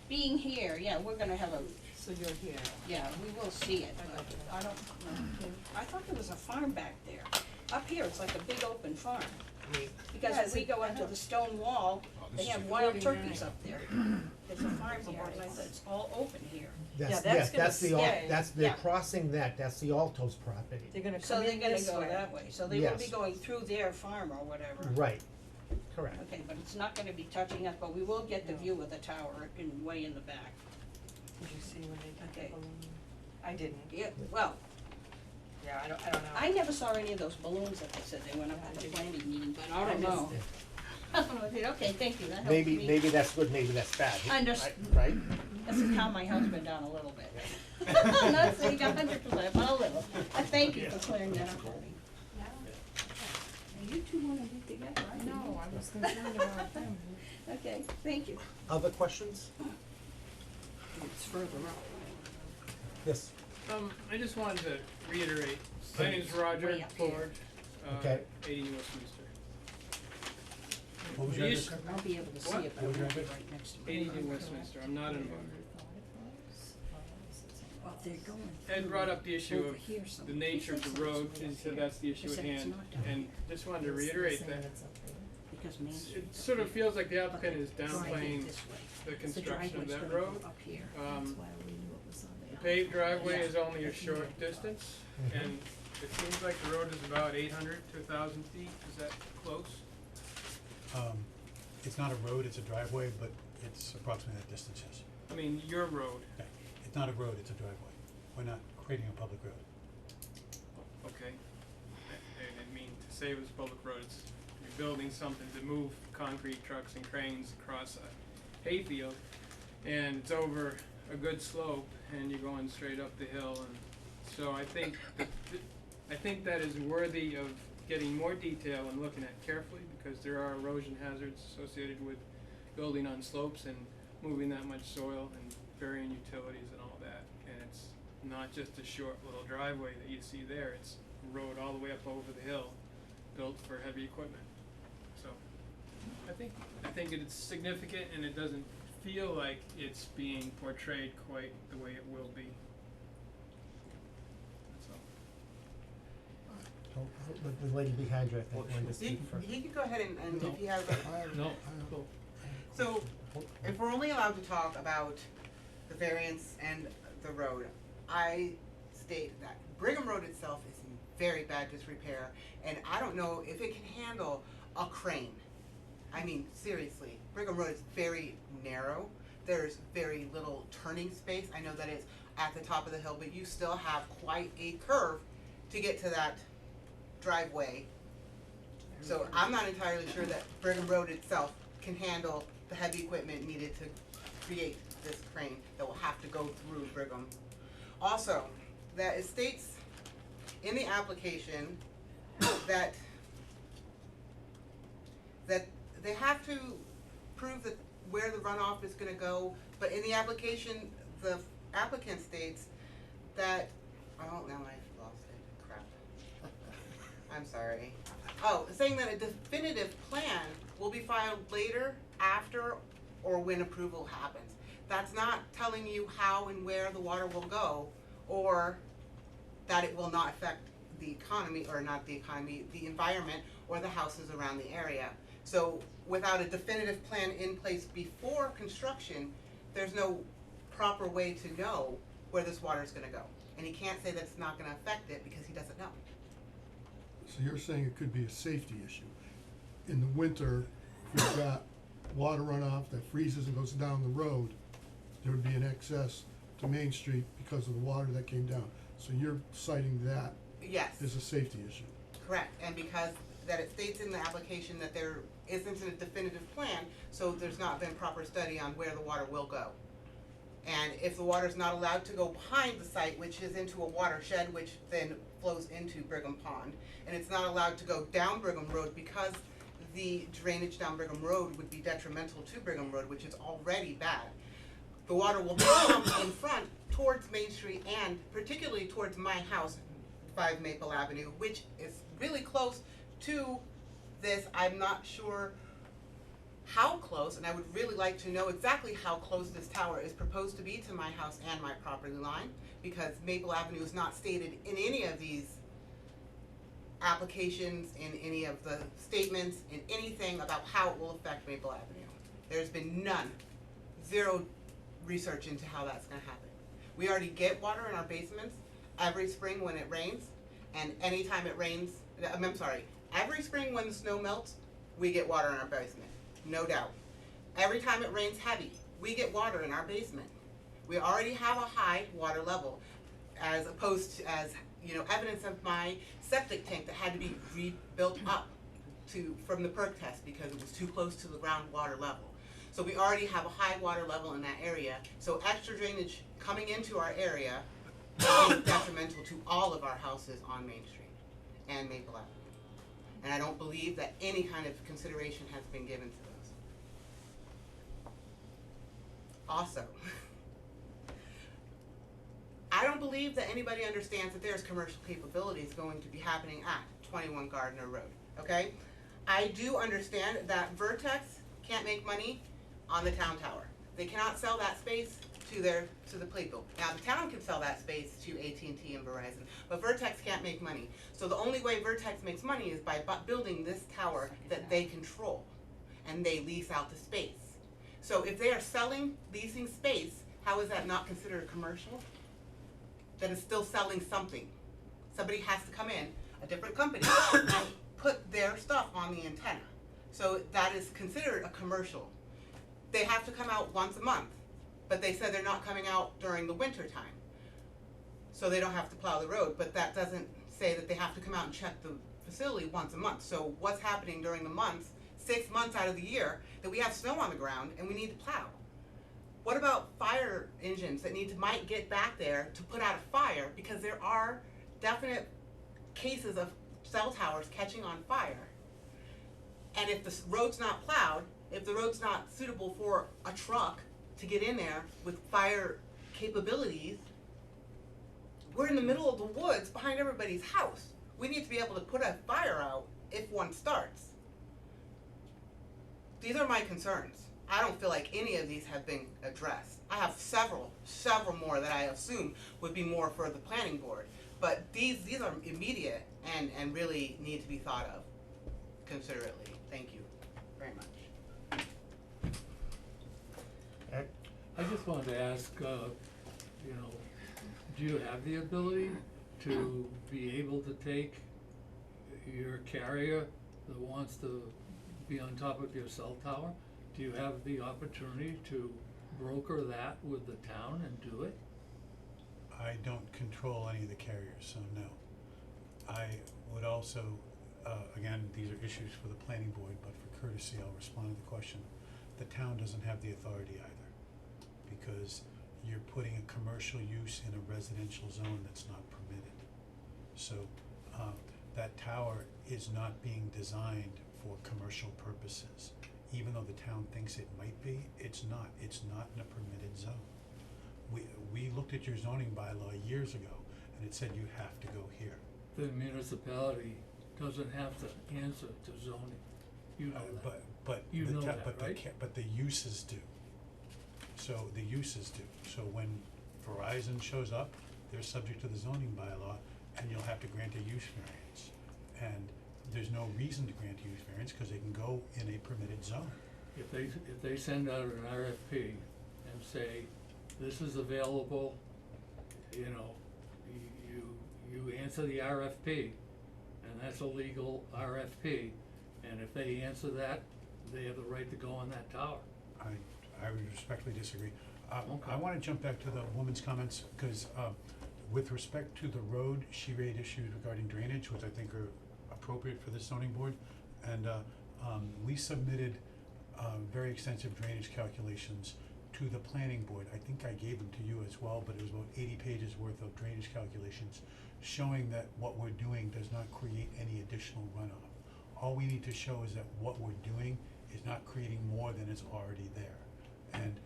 being here, yeah, we're gonna have a, so you're here. yeah, we will see it, I but got you. I don't know. I thought there was a farm back there. Up here, it's like a big open farm, Yeah, because it's if we a- go into the stone wall, Oh, this they is have a- wild 49. turkeys up there. There's a farm here, and I said, it's all open here. That's, Yeah, that's yes, gonna that's the, stay. that's, they're Yeah. crossing that's the Altos property. They're gonna So come they're in gonna this go way. that way, so they will be Yes. going through their farm or whatever. Right, correct. Okay, but it's not gonna be touching us, but we will get the No. view of the tower in, way in the back. Did you see when they did Okay. the balloon? I didn't. Yeah, well, Yeah, I don't know. I never saw any of those balloons that they said they went up at the planning meeting, but I I don't know. missed I don't know, okay, thank you, that helps Maybe, me. maybe that's good, maybe that's bad. Right. Right? This has calmed my husband down a little bit. I'm not saying 100%, but a little. I thank you for clearing that up for me. Now, you two wanna be together, I didn't know. I was concerned about them. Okay, thank you. Other questions? It's further up. Yes, I just wanted to reiterate, my name's Roger Way up here. Ford, Okay. 80 Westminster. What was The your issue- address? I'll be able to see What? it, but it won't be right next to me. 80 Westminster, I'm not in a butter. Well, they're going Ed through brought up the issue over of here, so the nature of the road, and so that's the issue They at said it's hand. not down And just wanted to reiterate that because Main Street. it sort of feels like the applicant is Driving downplaying this way. the The construction of driveway's that gonna go road. up here. The paved driveway Yeah. is only a short distance, and it seems like the road is about 800 to 1,000 feet, is that close? It's not a road, it's a driveway, but it's approximately that distance, yes. I mean, your road, Okay. It's not a road, it's a driveway. We're not creating a public road. okay? I didn't mean to say it was a public road, it's, you're building something to move concrete trucks and cranes across a hayfield, and it's over a good slope, and you're going straight up the hill, and so I think that is worthy of getting more detail and looking at carefully, because there are erosion hazards associated with building on slopes and moving that much soil and burying utilities and all that. And it's not just a short little driveway that you see there, it's a road all the way up over the hill, built for heavy equipment. So, I think it's significant, and it doesn't feel like it's being portrayed quite the way it will be. That's all. the lady behind you, I think, wanted to He, speak first. he could go ahead and No. if he has, No, cool. so, if we're only allowed to talk about the variance and the road, I state that Brigham Road itself is in very bad disrepair, and I don't know if it can handle a crane. I mean, seriously, Brigham Road is very narrow, there's very little turning space, I know that it's at the top of the hill, but you still have quite a curve to get to that driveway. So I'm not entirely sure that Brigham Road itself can handle the heavy equipment needed to create this crane that will have to go through Brigham. Also, that it states in the application that they have to prove that where the runoff is gonna go, but in the application, the applicant states that, oh, now I've lost it, crap. I'm sorry. Oh, saying that a definitive plan will be filed later, after, or when approval happens. That's not telling you how and where the water will go, or that it will not affect the economy, or not the economy, the environment, or the houses around the area. So without a definitive plan in place before construction, there's no proper way to know where this water is gonna go. And he can't say that it's not gonna affect it because he doesn't know. So you're saying it could be a safety issue. In the winter, if you've got water runoff that freezes and goes down the road, there would be an excess to Main Street because of the water that came down. So you're citing that Yes. as a safety issue. Correct, and because that it states in the application that there isn't a definitive plan, so there's not been proper study on where the water will go. And if the water's not allowed to go behind the site, which is into a watershed, which then flows into Brigham Pond, and it's not allowed to go down Brigham Road because the drainage down Brigham Road would be detrimental to Brigham Road, which is already bad. The water will come in front towards Main Street and particularly towards my house, 5 Maple Avenue, which is really close to this. I'm not sure how close, and I would really like to know exactly how close this tower is proposed to be to my house and my property line, because Maple Avenue is not stated in any of these applications, in any of the statements, in anything about how it will affect Maple Avenue. There's been none, zero research into how that's gonna happen. We already get water in our basements every spring when it rains, and anytime it rains, I'm sorry, every spring when the snow melts, we get water in our basement, no doubt. Every time it rains heavy, we get water in our basement. We already have a high water level, as opposed to, as, you know, evidence of my septic tank that had to be rebuilt up from the perk test because it was too close to the groundwater level. So we already have a high water level in that area, so extra drainage coming into our area is detrimental to all of our houses on Main Street and Maple Avenue. And I don't believe that any kind of consideration has been given to those. Also, I don't believe that anybody understands that there's commercial capabilities going to be happening at 21 Gardner Road, okay? I do understand that Vertex can't make money on the town tower. They cannot sell that space to the Playbill. Now, the town can sell that space to AT&T and Verizon, but Vertex can't make money. So the only way Vertex makes money is by building this tower that they control, and they lease out the space. So if they are leasing space, how is that not considered a commercial? That is still selling something. Somebody has to come in, a different company, and put their stuff on the antenna. So that is considered a commercial. They have to come out once a month, but they said they're not coming out during the winter time. So they don't have to plow the road, but that doesn't say that they have to come out and check the facility once a month. So what's happening during the months, 6 months out of the year, that we have snow on the ground and we need to plow? What about fire engines that might get back there to put out a fire, because there are definite cases of cell towers catching on fire. And if the road's not plowed, if the road's not suitable for a truck to get in there with fire capabilities, we're in the middle of the woods behind everybody's house. We need to be able to put a fire out if one starts. These are my concerns. I don't feel like any of these have been addressed. I have several more that I assume would be more for the planning board. But these are immediate and really need to be thought of considerately. Thank you very much. I just wanted to ask, do you have the ability to be able to take your carrier that wants to be on top of your cell tower? Do you have the opportunity to broker that with the town and do it? I don't control any of the carriers, so no. I would also, again, these are issues for the planning board, but for courtesy, I'll respond to the question. The town doesn't have the authority either, because you're putting a commercial use in a residential zone that's not permitted. So, that tower is not being designed for commercial purposes. Even though the town thinks it might be, it's not in a permitted zone. We looked at your zoning bylaw years ago, and it said you have to go here. The municipality doesn't have to answer to zoning, you know that. But You the know ta- that, but right? but the uses do. So the uses do. So when Verizon shows up, they're subject to the zoning bylaw, and you'll have to grant a use variance. And there's no reason to grant a use variance, because they can go in a permitted zone. If they send out an RFP and say, this is available you know, you answer the RFP, and that's a legal RFP, and if they answer that, they have the right to go on that tower. I would respectfully disagree. Okay. I wanna jump back to the woman's comments, cause, with respect to the road, she raised issues regarding drainage, which I think are appropriate for the zoning board. And, we submitted, very extensive drainage calculations to the planning board. I think I gave them to you as well, but it was about 80 pages worth of drainage calculations showing that what we're doing does not create any additional runoff. All we need to show is that what we're doing is not creating more than is already there. And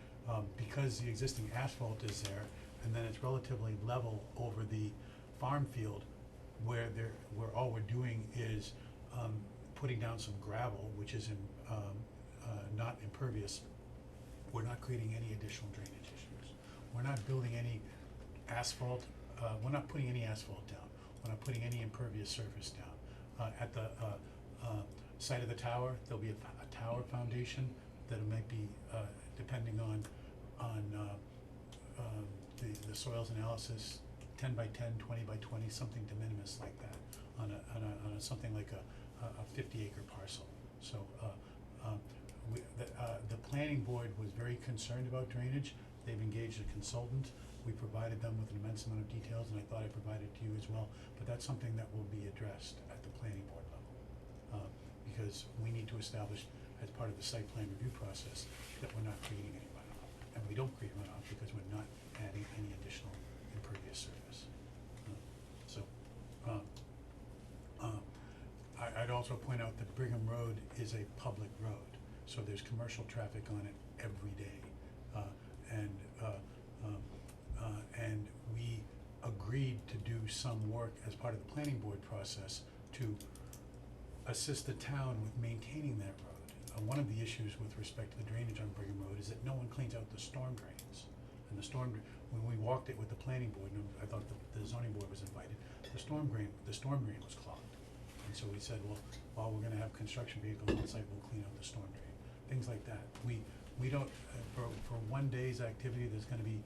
because the existing asphalt is there, and then it's relatively level over the farm field, where all we're doing is putting down some gravel, which is not impervious, we're not creating any additional drainage issues. We're not building any asphalt, we're not putting any asphalt down, we're not putting any impervious surface down. At the site of the tower, there'll be a tower foundation that might be, depending on the soils analysis, 10 by 10, 20 by 20, something de minimis like that, on a something like a 50-acre parcel. So, the planning board was very concerned about drainage. They've engaged a consultant. We provided them with an immense amount of details, and I thought I provided to you as well. But that's something that will be addressed at the planning board level, because we need to establish, as part of the site plan review process, that we're not creating any runoff. And we don't create runoff because we're not adding any additional impervious surface. I'd also point out that Brigham Road is a public road, so there's commercial traffic on it every day. And we agreed to do some work as part of the planning board process to assist the town with maintaining that road. One of the issues with respect to the drainage on Brigham Road is that no one cleans out the storm drains. And when we walked it with the planning board, and I thought the zoning board was invited, the storm drain was clogged. And so we said, well, while we're gonna have construction vehicles on site, we'll clean out the storm drain, things like that. We don't, for one day's activity, there's gonna be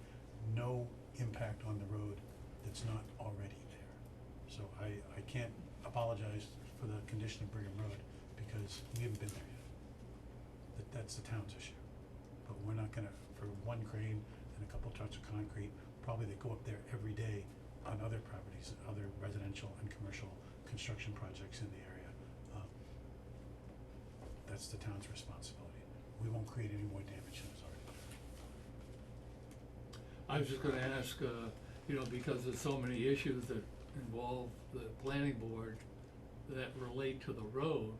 no impact on the road that's not already there. So I can't apologize for the condition of Brigham Road, because we haven't been there yet. That's the town's issue. But we're not gonna, for one crane and a couple trucks of concrete, probably they go up there every day on other properties, other residential and commercial construction projects in the area. That's the town's responsibility. We won't create any more damage than is already done. I was just gonna ask, you know, because there's so many issues that involve the planning board that relate to the road,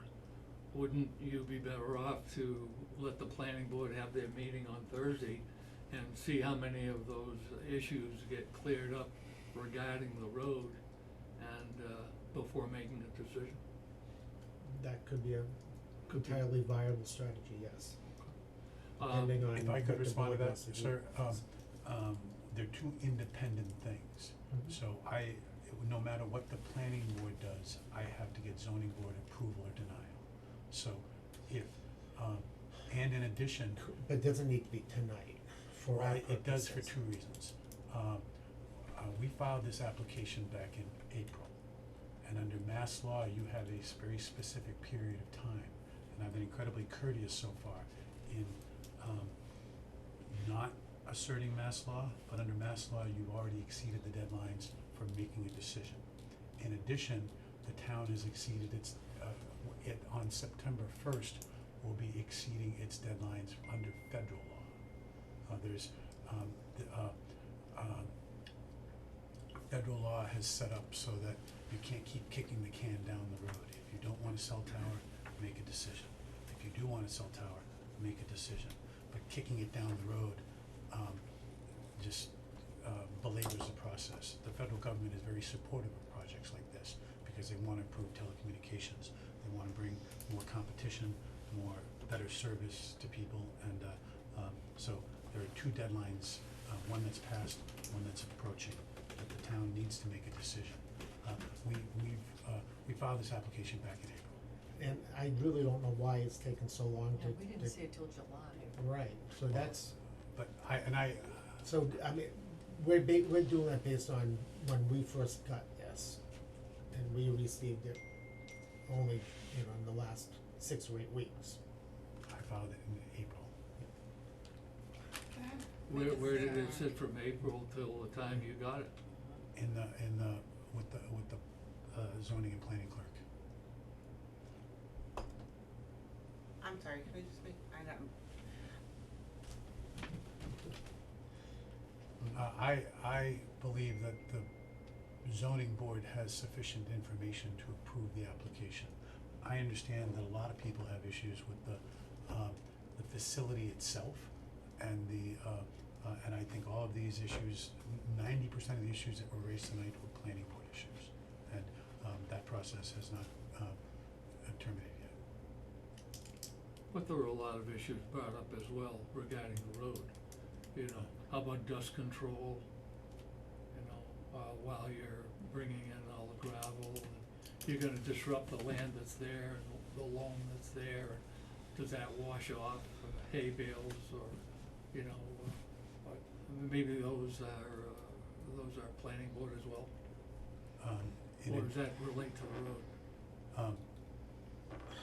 wouldn't you be better off to let the planning board have their meeting on Thursday and see how many of those issues get cleared up regarding the road and, before making a decision? That could be a entirely viable strategy, yes. Depending on If I what could the respond to board that, wants to do. sir, they're two independent things. Mhm. So no matter what the planning board does, I have to get zoning board approval or denial. So if, and in addition, But it doesn't need to be tonight for our it does for purposes. two reasons. We filed this application back in April, and under mass law, you have a very specific period of time. And I've been incredibly courteous so far in not asserting mass law, but under mass law, you've already exceeded the deadlines for making a decision. In addition, the town has exceeded its, on September 1st, will be exceeding its deadlines under federal law. Federal law has set up so that you can't keep kicking the can down the road. If you don't wanna sell tower, make a decision. If you do wanna sell tower, make a decision. But kicking it down the road, just belabors the process. The federal government is very supportive of projects like this because they wanna improve telecommunications. They wanna bring more competition, better service to people, and so there are two deadlines, one that's passed, one that's approaching, that the town needs to make a decision. We filed this application back in April. And I really don't know why it's taken so long Yeah, to. we didn't see it till July. Right, so that's, But so, I mean, we're doing that based on when we first got this, and we received it only, in the last 6 or 8 weeks. I filed it in April. Where did it sit from April till the time you got it? With the zoning and planning clerk. I'm sorry, can I just make, I believe that the zoning board has sufficient information to approve the application. I understand that a lot of people have issues with the facility itself, and and I think all of these issues, 90% of the issues that were raised tonight were planning board issues, and that process has not terminated yet. But there were a lot of issues brought up as well regarding the road. How about dust control? While you're bringing in all the gravel, and you're gonna disrupt the land that's there and the loam that's there. Does that wash off hay bales or, maybe those are planning board as well? Or does that relate to the road?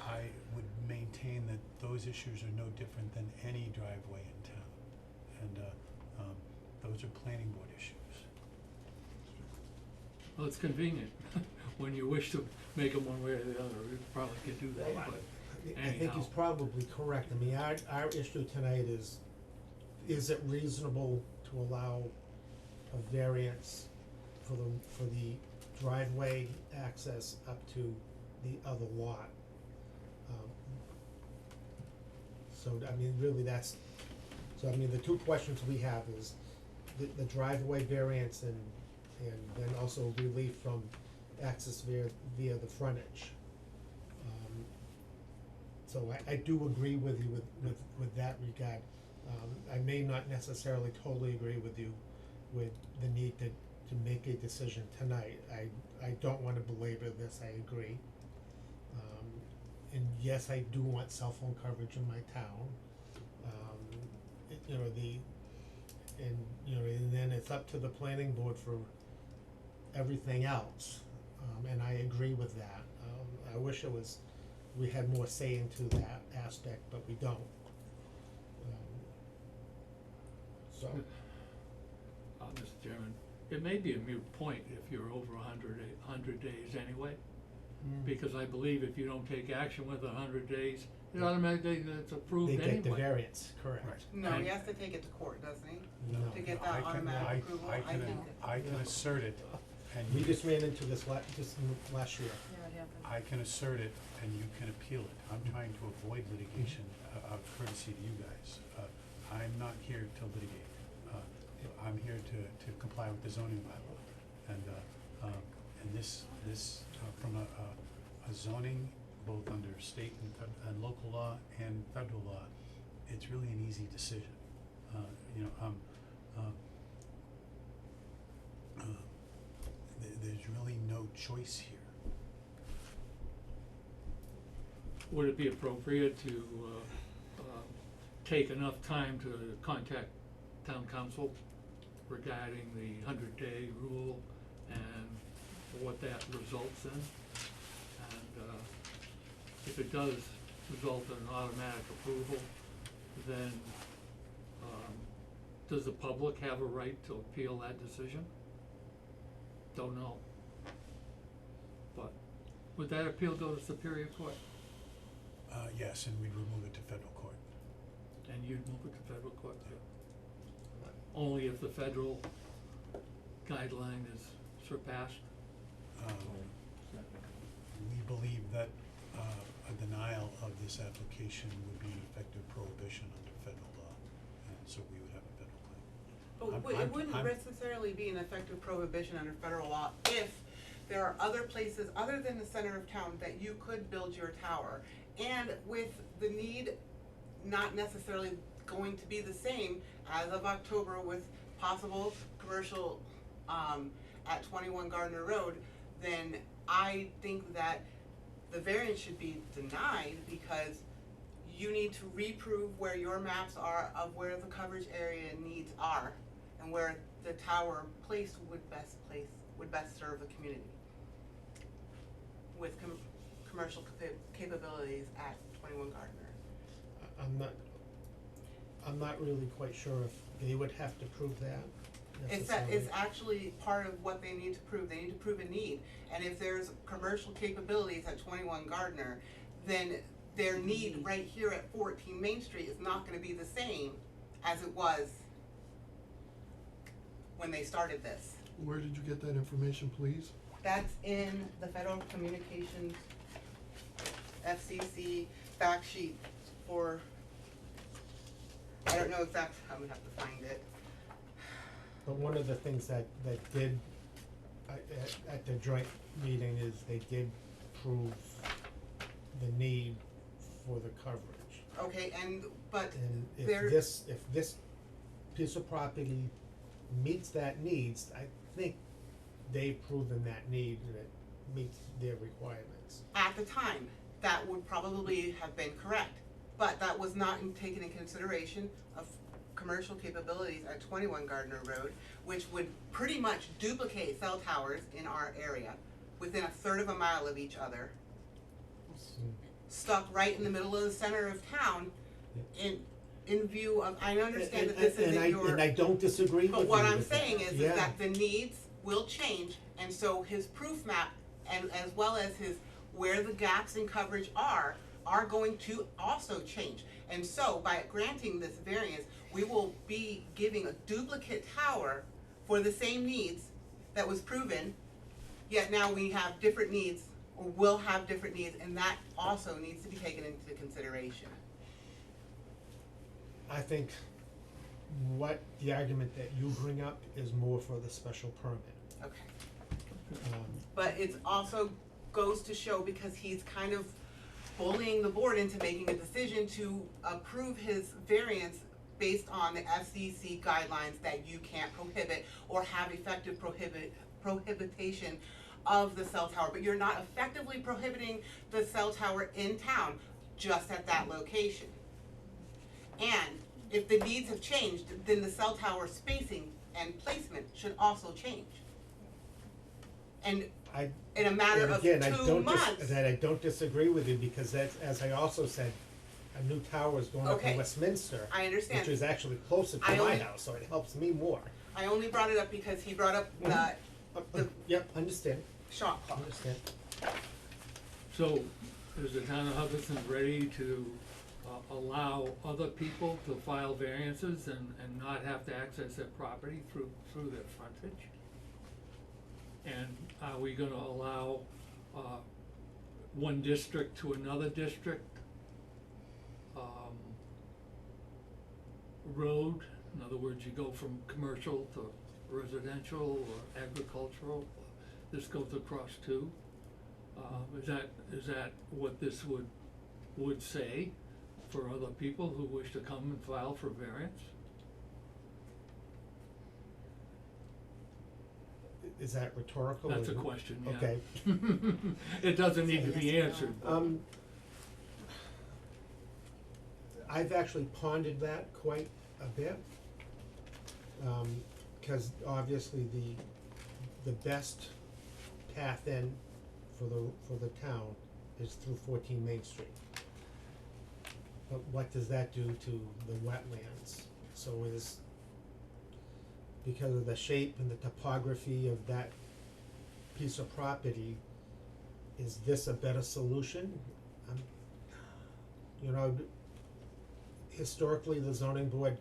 I would maintain that those issues are no different than any driveway in town, and those are planning board issues. Well, it's convenient, when you wish to make them one way or the other, you probably could do that, but I think he's anyhow. probably correct. I mean, our issue tonight is it reasonable to allow a variance for the driveway access up to the other lot? Really the two questions we have is the driveway variance and then also relief from access via the frontage. So I do agree with you with that regard. I may not necessarily totally agree with you with the need to make a decision tonight. I don't wanna belabor this, I agree. And yes, I do want cell phone coverage in my town. And then it's up to the planning board for everything else, and I agree with that. I wish we had more say into that aspect, but we don't. Mr. Chairman, it may be a moot point if you're over 100 days anyway, because I believe if you don't take action within 100 days, it automatically gets approved They anyway. get the variance, correct. Right. no, And- he has to take it to court, doesn't he? No. To get I that can- automatic approval, I think. I can assert it, and We you, just ran into this just last year. Yeah, it happened. I can assert it, and you can appeal it. I'm trying to avoid litigation, out of courtesy to you guys. I'm not here to litigate. I'm here to comply with the zoning bylaw. And this, from a zoning, both under state and local law and federal law, it's really an easy decision. There's really no choice here. Would it be appropriate to take enough time to contact town council regarding the 100-day rule and what that results in? And if it does result in automatic approval, then does the public have a right to appeal that decision? Don't know. But would that appeal go to Superior Court? Yes, and we'd remove it to federal court. And you'd move it to federal court too? Only if the federal guideline is surpassed? We believe that a denial of this application would be an effective prohibition under federal law, and so we would have a federal claim. But it wouldn't necessarily be an effective prohibition under federal law if there are other places other than the center of town that you could build your tower. And with the need not necessarily going to be the same as of October with possible commercial at 21 Gardner Road, then I think that the variance should be denied because you need to reprove where your maps are of where the coverage area needs are and where the tower placed would best serve the community with commercial capabilities at 21 Gardner. I'm not really quite sure if they would have to prove that necessarily. It's actually part of what they need to prove. They need to prove a need. And if there's commercial capabilities at 21 Gardner, then their need right here at 14 Main Street is not gonna be the same as it was when they started this. Where did you get that information, please? That's in the Federal Communications FCC fact sheet for, I don't know exactly, I would have to find it. But one of the things that did, at the joint meeting is they did prove the need for the coverage. Okay, but And there. if this piece of property meets that needs, I think they've proven that need and it meets their requirements. At the time, that would probably have been correct, but that was not taken in consideration of commercial capabilities at 21 Gardner Road, which would pretty much duplicate cell towers in our area within 1/3 of a mile of each other, stuck right in the middle of the center of town in view of, I understand that this isn't your. And I don't disagree with you But what I'm with that. saying is Yeah. that the needs will change, and so his proof map, and as well as his, where the gaps in coverage are going to also change. And so by granting this variance, we will be giving a duplicate tower for the same needs that was proven, yet now we have different needs, or will have different needs, and that also needs to be taken into consideration. I think what the argument that you bring up is more for the special permit. Okay. Um, But it also goes to show, because he's kind of bullying the board into making a decision to approve his variance based on the FCC guidelines that you can't prohibit or have effective prohibition of the cell tower. But you're not effectively prohibiting the cell tower in town, just at that location. And if the needs have changed, then the cell tower spacing and placement should also change. And in a matter And of again, 2 months. I don't disagree with you, because that's, as I also said, a new tower is going up Okay. in Westminster. I understand. Which is actually closer to I my only- house, so it helps me more. I only brought it up because he brought up the Yep, understand, shot clock. understand. So, is the town of Hubbardston ready to allow other people to file variances and not have to access their property through their frontage? And are we gonna allow one district to another district road? In other words, you go from commercial to residential or agricultural, this goes across too? Is that what this would say for other people who wish to come and file for variance? Is that rhetorical? That's or a you- question, yeah. Okay. It doesn't need to be answered. I've actually pondered that quite a bit. Cause obviously the best path in for the town is through 14 Main Street. But what does that do to the wetlands? So because of the shape and the topography of that piece of property, is this a better solution? You know, historically, the zoning board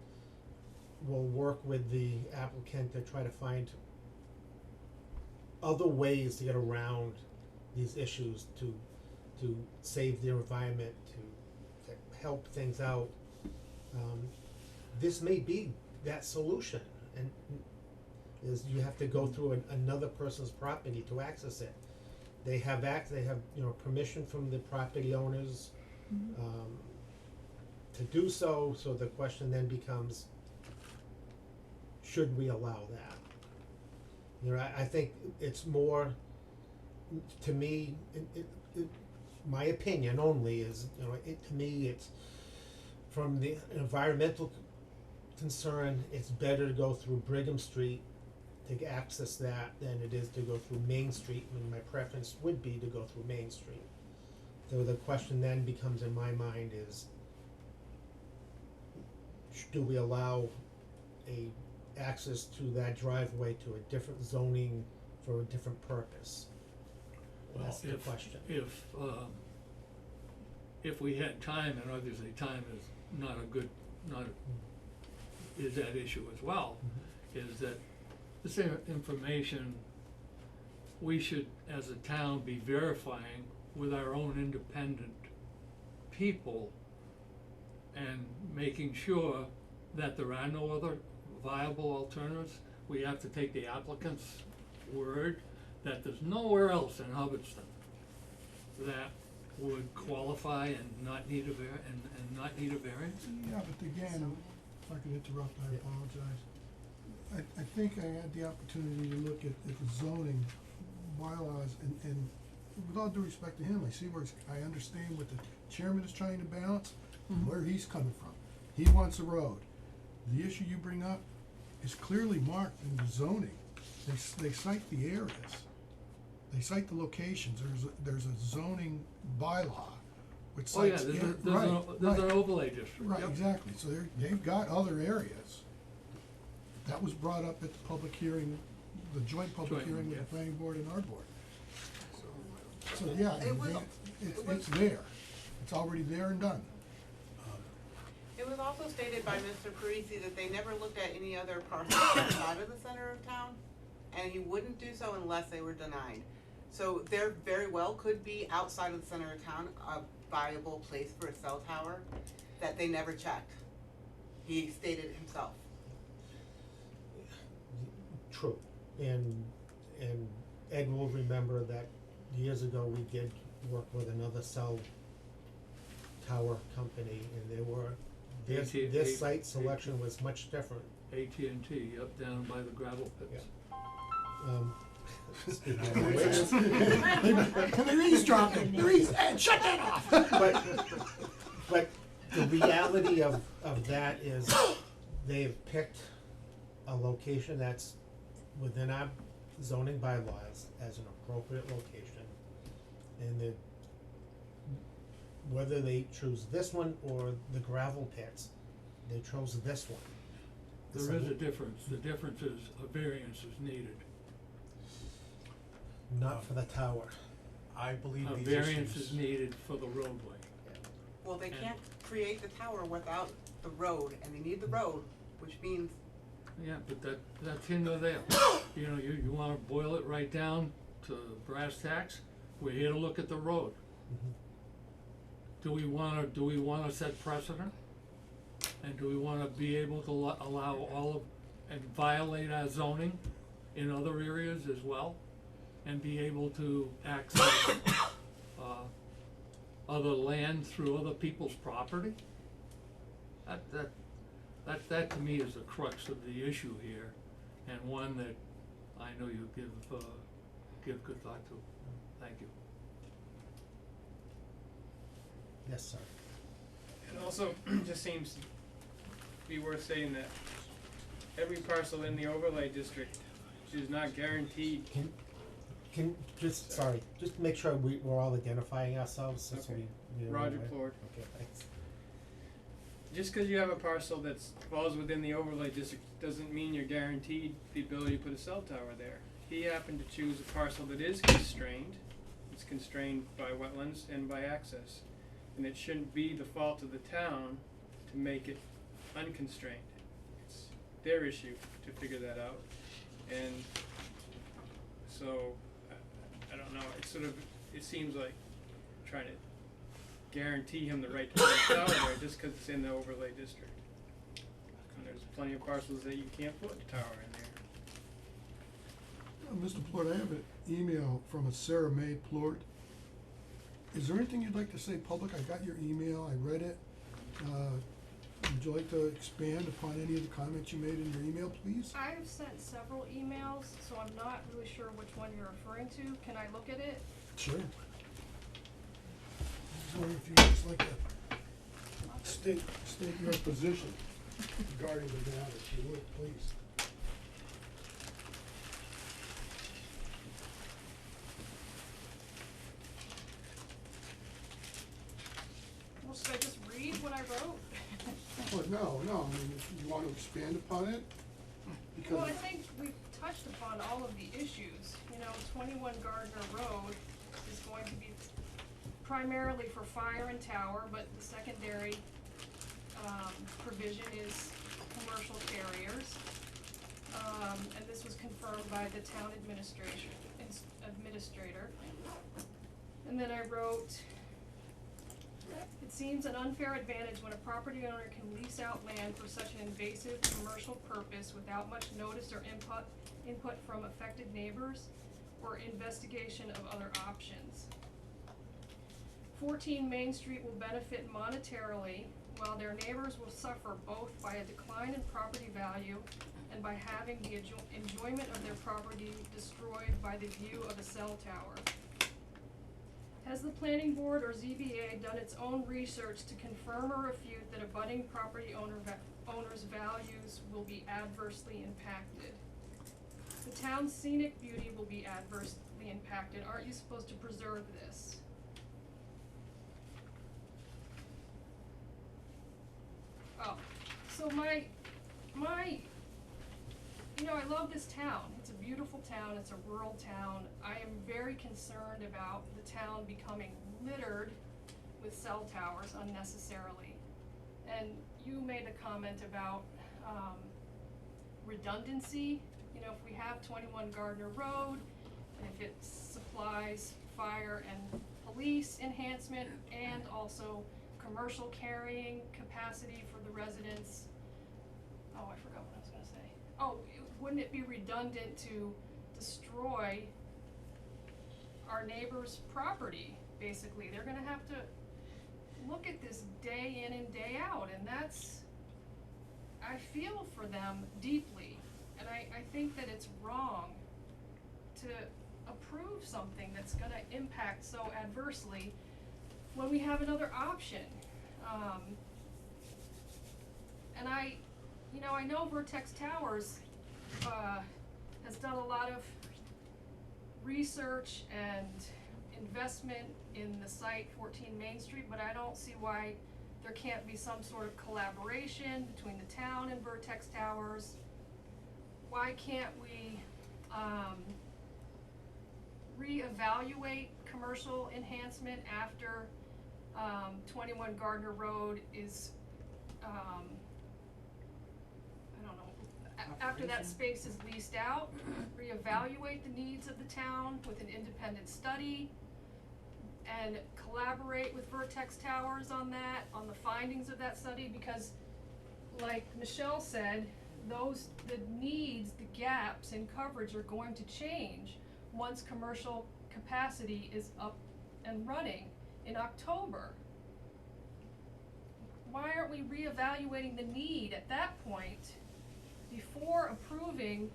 will work with the applicant to try to find other ways to get around these issues, to save the environment, to help things out. This may be that solution, and is you have to go through another person's property to access it. They have permission from the property owners to do so the question then becomes, should we allow that? You know, I think it's more, to me, my opinion only is, to me, it's, from the environmental concern, it's better to go through Brigham Street to access that than it is to go through Main Street, when my preference would be to go through Main Street. So the question then becomes in my mind is, do we allow access to that driveway to a different zoning for a different purpose? Well, That's the question. If we had time, and obviously time is is that issue as well, is that the same information we should, as a town, be verifying with our own independent people and making sure that there are no other viable alternatives. We have to take the applicant's word that there's nowhere else in Hubbardston that would qualify and not need a not need a variance. Yeah, but again, if I could interrupt, I apologize. I think I had the opportunity to look at the zoning bylaws and with all due respect to him, I see I understand what the chairman is trying to balance, where he's coming from. He wants a road. The issue you bring up is clearly marked in the zoning. They cite the areas. They cite the locations. There's a zoning bylaw which Oh yeah, cites. there's an overlay district, Right, yep. exactly, so they've got other areas. That was brought up at the public hearing, the joint public Joint, hearing with yeah. the planning board and our board. So, yeah, It was- it's there, it's already there and done. It was also stated by Mr. Parisi that they never looked at any other parcels outside of the center of town, and he wouldn't do so unless they were denied. So there very well could be outside of the center of town a viable place for a cell tower that they never checked. He stated himself. True, and Ed will remember that years ago we did work with another cell tower company, and they were, their site selection was much different. AT&T, up down by the gravel pits. Speaking of which, They're eavesdropping, Ed, shut that off! but the reality of that is they've picked a location that's within our zoning bylaws as an appropriate location. And whether they choose this one or the gravel pits, they chose this one. There is a difference. The difference is a variance is needed. Not for the tower. I believe A these variance issues. is needed for the roadway. Well, they And- can't create the tower without the road, and they need the road, which means Yeah, but that's here nor there. You know, you wanna boil it right down to brass tacks, we're here to look at the road. Do we wanna set precedent? And do we wanna be able to allow all of, and violate our zoning in other areas as well? And be able to access, other land through other people's property? That to me is the crux of the issue here, and one that I know you give good thought to. Thank you. Yes, sir. It also just seems to be worth saying that every parcel in the overlay district is not guaranteed. Can, just make sure we're all identifying ourselves since Okay. we. Roger Plord. Okay, thanks. Just because you have a parcel that falls within the overlay district doesn't mean you're guaranteed the ability to put a cell tower there. He happened to choose a parcel that is constrained. It's constrained by wetlands and by access. And it shouldn't be the fault of the town to make it unconstrained. It's their issue to figure that out. And so, I don't know, it seems like trying to guarantee him the right to put a tower there just because it's in the overlay district. And there's plenty of parcels that you can't put a tower in there. Mr. Plort, I have an email from a Sarah Mae Plort. Is there anything you'd like to say public? I got your email, I read it. Would you like to expand upon any of the comments you made in your email, please? I have sent several emails, so I'm not really sure which one you're referring to. Can I look at it? Sure. So if you'd just like to state your position regarding the matter, if you would, please. I wrote? Well, no, I mean, if you want to expand upon it, because. Well, I think we've touched upon all of the issues. You know, 21 Gardner Road is going to be primarily for fire and tower, but the secondary provision is commercial carriers. And this was confirmed by the town administrator. And then I wrote, it seems an unfair advantage when a property owner can lease out land for such an invasive commercial purpose without much notice or input from affected neighbors or investigation of other options. 14 Main Street will benefit monetarily, while their neighbors will suffer both by a decline in property value and by having the enjoyment of their property destroyed by the view of a cell tower. Has the planning board or ZBA done its own research to confirm or refute that abutting property owners' values will be adversely impacted? The town's scenic beauty will be adversely impacted. Aren't you supposed to preserve this? Oh, so my, you know, I love this town. It's a beautiful town, it's a rural town. I am very concerned about the town becoming littered with cell towers unnecessarily. And you made a comment about, redundancy. You know, if we have 21 Gardner Road, and if it supplies fire and police enhancement and also commercial carrying capacity for the residents. Oh, I forgot what I was gonna say. Oh, wouldn't it be redundant to destroy our neighbor's property, basically? They're gonna have to look at this day in and day out, and that's, I feel for them deeply. And I think that it's wrong to approve something that's gonna impact so adversely when we have another option. And I know Vertex Towers has done a lot of research and investment in the site 14 Main Street, but I don't see why there can't be some sort of collaboration between the town and Vertex Towers. Why can't we reevaluate commercial enhancement after 21 Gardner Road is, I don't know, after that space is leased out, reevaluate the needs of the town with an independent study and collaborate with Vertex Towers on that, on the findings of that study, because like Michelle said, the needs, the gaps in coverage are going to change once commercial capacity is up and running in October. Why aren't we reevaluating the need at that point before approving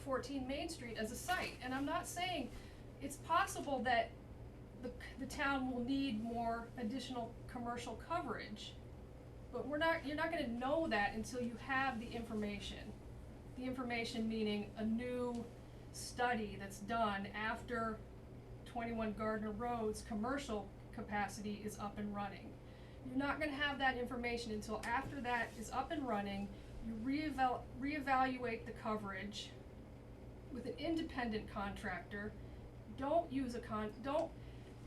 14 Main Street as a site? And I'm not saying, it's possible that the town will need more additional commercial coverage, but you're not gonna know that until you have the information. The information meaning a new study that's done after 21 Gardner Road's commercial capacity is up and running. You're not gonna have that information until after that is up and running. You reevaluate the coverage with an independent contractor. Don't use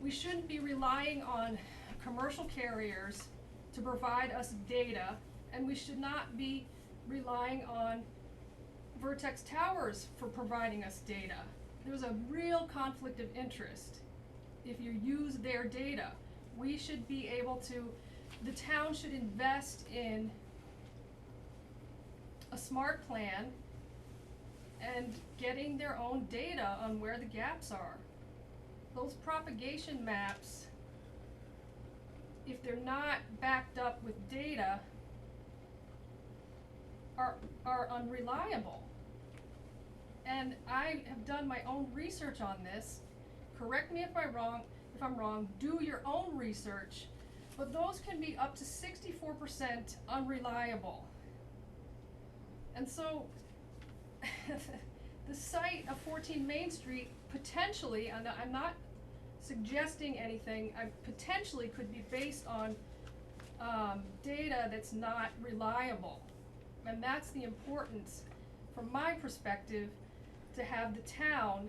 we shouldn't be relying on commercial carriers to provide us data, and we should not be relying on Vertex Towers for providing us data. There's a real conflict of interest if you use their data. We should be able to, the town should invest in a smart plan and getting their own data on where the gaps are. Those propagation maps, if they're not backed up with data, are unreliable. And I have done my own research on this. Correct me if I'm wrong, do your own research, but those can be up to 64% unreliable. And so the site of 14 Main Street potentially, and I'm not suggesting anything, I potentially could be based on, data that's not reliable. And that's the importance, from my perspective, to have the town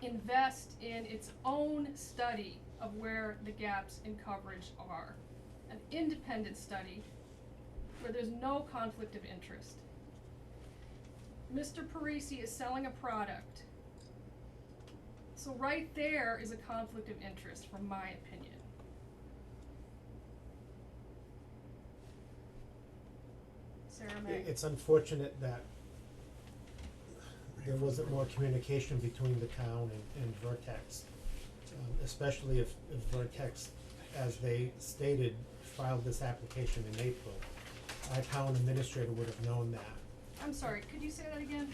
invest in its own study of where the gaps in coverage are. An independent study where there's no conflict of interest. Mr. Parisi is selling a product. So right there is a conflict of interest, from my opinion. Sarah May. It's unfortunate that there wasn't more communication between the town and Vertex. Especially if Vertex, as they stated, filed this application in April. Our town administrator would have known that. I'm sorry, could you say that again?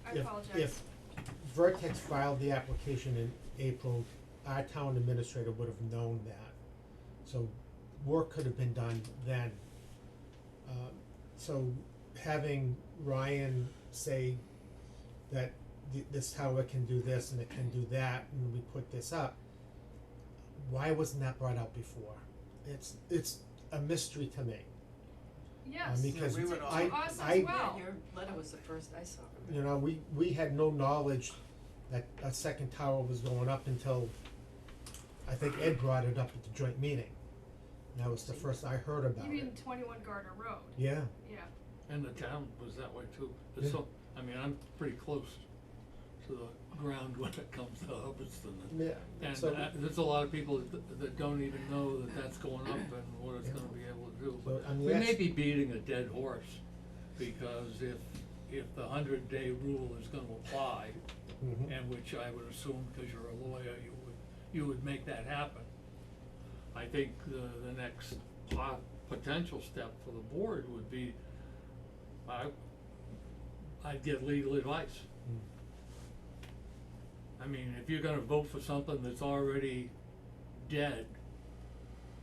I If- apologize. If Vertex filed the application in April, our town administrator would have known that. So work could have been done then. So having Ryan say that this tower can do this and it can do that, and we put this up, why wasn't that brought out before? It's a mystery to me. Yes. Because we would all- I, To us as I, well. Yeah, your letter was the first I saw. you know, we had no knowledge that a second tower was going up until I think Ed brought it up at the joint meeting. And that was the first I heard about You mean it. 21 Gardner Road? Yeah, Yeah. And the town was that way too. Yeah. There's so, I mean, I'm pretty close to the ground when it comes to Hubbardston. yeah. And So, there's a lot of people that don't even know that that's going up and what it's Yeah. gonna be able to do. So, I mean, We may that's- be beating a dead horse, because if the 100-day rule is gonna apply, Mhm. and which I would assume, because you're a lawyer, you would make that happen. I think the next potential step for the board would be, I'd get legal advice. Mm. I mean, if you're gonna vote for something that's already dead,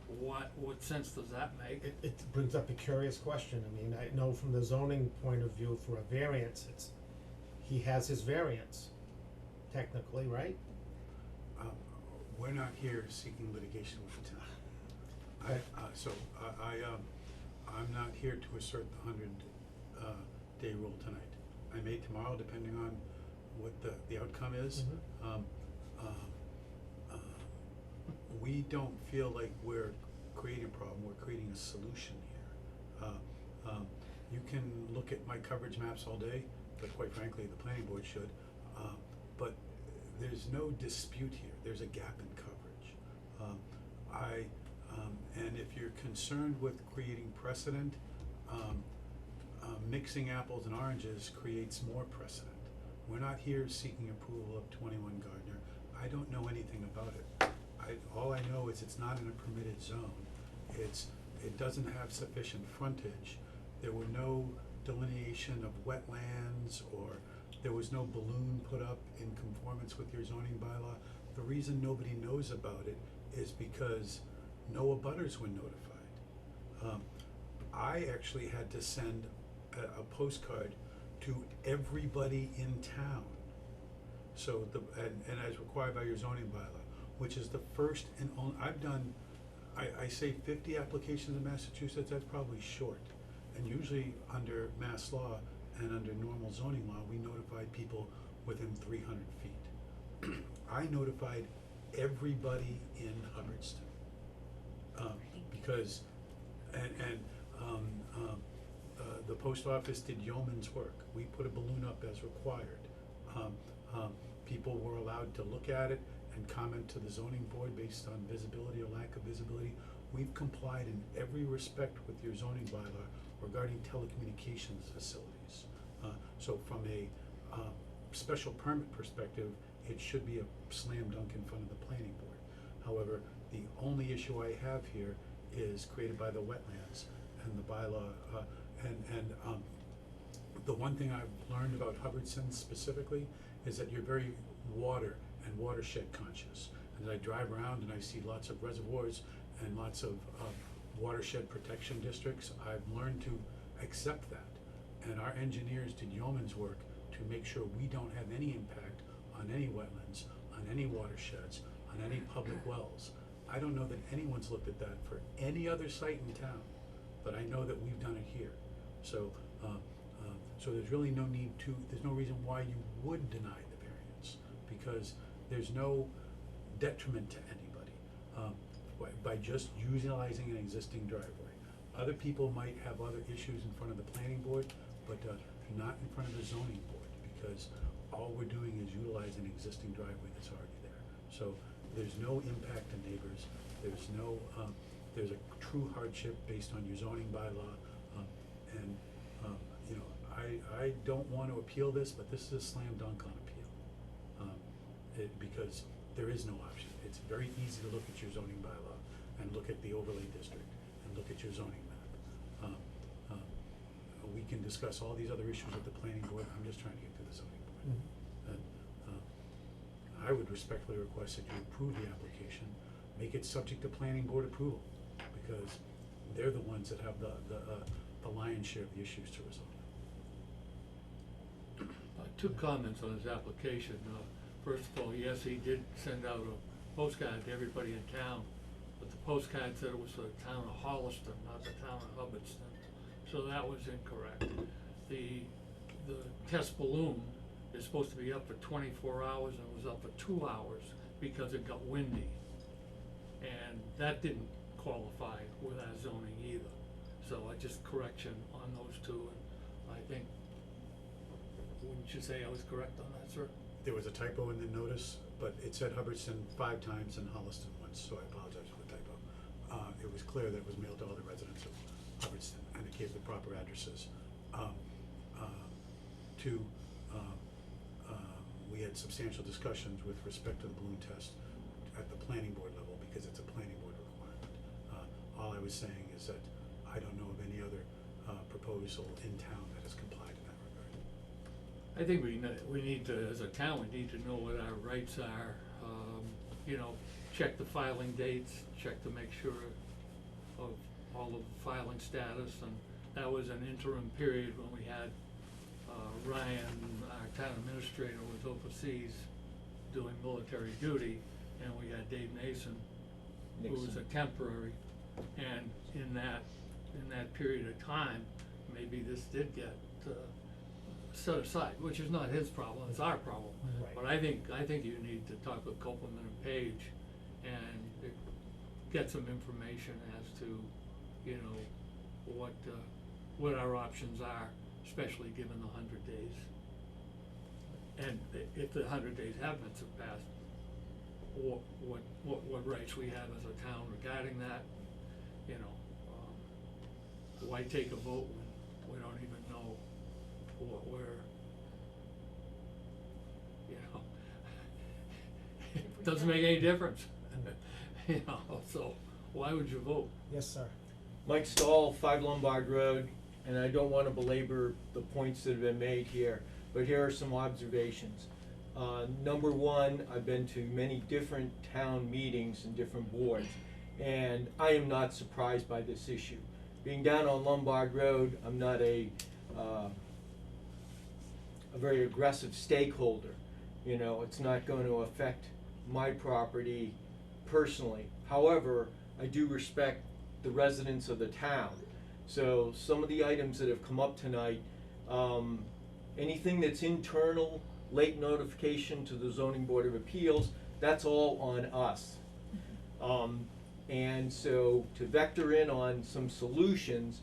what sense does that make? It brings up a curious question. I mean, I know from the zoning point of view for a variance, he has his variance, technically, right? We're not here seeking litigation with the town. Okay. I'm not here to assert the 100 day rule tonight. I may tomorrow, depending on what the outcome is. Mhm. We don't feel like we're creating a problem, we're creating a solution here. You can look at my coverage maps all day, but quite frankly, the planning board should. But there's no dispute here, there's a gap in coverage. And if you're concerned with creating precedent, mixing apples and oranges creates more precedent. We're not here seeking approval of 21 Gardner. I don't know anything about it. All I know is it's not in a permitted zone. It doesn't have sufficient frontage. There were no delineation of wetlands, or there was no balloon put up in conformance with your zoning bylaw. The reason nobody knows about it is because no abutters were notified. I actually had to send a postcard to everybody in town. So and as required by your zoning bylaw, which is the first and only, I say 50 applications in Massachusetts, that's probably short. And usually under mass law and under normal zoning law, we notify people within 300 feet. I notified everybody in Hubbardston. Because, the post office did yeoman's work. We put a balloon up as required. People were allowed to look at it and comment to the zoning board based on visibility or lack of visibility. We've complied in every respect with your zoning bylaw regarding telecommunications facilities. So from a special permit perspective, it should be a slam dunk in front of the planning board. However, the only issue I have here is created by the wetlands and the bylaw, the one thing I've learned about Hubbardston specifically is that you're very water and watershed conscious. As I drive around and I see lots of reservoirs and lots of watershed protection districts, I've learned to accept that. And our engineers did yeoman's work to make sure we don't have any impact on any wetlands, on any watersheds, on any public wells. I don't know that anyone's looked at that for any other site in town, but I know that we've done it here. So, so there's really no need to, there's no reason why you would deny the variance, because there's no detriment to anybody, by just utilizing an existing driveway. Other people might have other issues in front of the planning board, but, not in front of the zoning board, because all we're doing is utilizing an existing driveway that's already there. So there's no impact to neighbors, there's no, there's a true hardship based on your zoning bylaw, and, you know, I don't wanna appeal this, but this is a slam dunk on appeal. Because there is no option. It's very easy to look at your zoning bylaw and look at the overlay district and look at your zoning map. We can discuss all these other issues with the planning board, I'm just trying to get to the zoning board. I would respectfully request that you approve the application, make it subject to planning board approval, because they're the ones that have the lion's share of the issues to resolve. Two comments on his application. First of all, yes, he did send out a postcard to everybody in town, but the postcard said it was for the town of Holliston, not the town of Hubbardston. So that was incorrect. The test balloon is supposed to be up for 24 hours and it was up for 2 hours because it got windy. And that didn't qualify with our zoning either. So I just correction on those two, and I think, wouldn't you say I was correct on that, sir? There was a typo in the notice, but it said Hubbardston 5 times and Holliston once, so I apologize for the typo. It was clear that it was mailed to all the residents of Hubbardston, and it gave the proper addresses. We had substantial discussions with respect to the balloon test at the planning board level, because it's a planning board requirement. All I was saying is that I don't know of any other proposal in town that has complied in that regard. I think we need to, as a town, we need to know what our rights are, you know, check the filing dates, check to make sure of all of the filing status, and that was an interim period when we had, Ryan, our town administrator, was overseas doing military duty, and we had Dave Nason, who was a temporary, and in that period of time, maybe this did get, set aside, which is not his problem, it's our problem. Right. But I think you need to talk with Copeland and Page and get some information as to, you know, what our options are, especially given the 100 days. And if the 100 days have been surpassed, what rights we have as a town regarding that, you know, why take a vote when we don't even know what we're, you know, it doesn't make any difference, you know, so why would you vote? Yes, sir. Mike Stahl, 5 Lombard Road, and I don't wanna belabor the points that have been made here, but here are some observations. Number one, I've been to many different town meetings and different boards, and I am not surprised by this issue. Being down on Lombard Road, I'm not a very aggressive stakeholder. You know, it's not going to affect my property personally. However, I do respect the residents of the town. So some of the items that have come up tonight, anything that's internal, late notification to the Zoning Board of Appeals, that's all on us. And so to vector in on some solutions,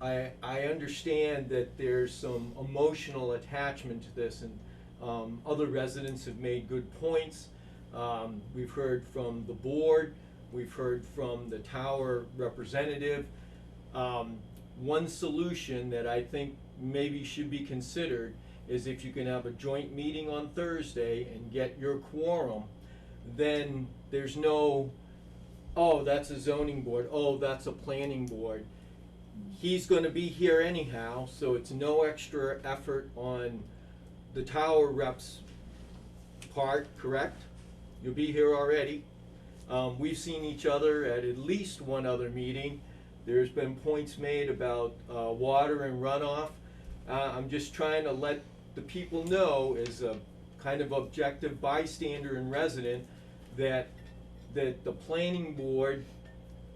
I understand that there's some emotional attachment to this, and other residents have made good points. We've heard from the board, we've heard from the tower representative. One solution that I think maybe should be considered is if you can have a joint meeting on Thursday and get your quorum, then there's no, oh, that's a zoning board, oh, that's a planning board. He's gonna be here anyhow, so it's no extra effort on the tower rep's part, correct? You'll be here already. We've seen each other at least one other meeting. There's been points made about water and runoff. I'm just trying to let the people know, as a kind of objective bystander and resident, that the planning board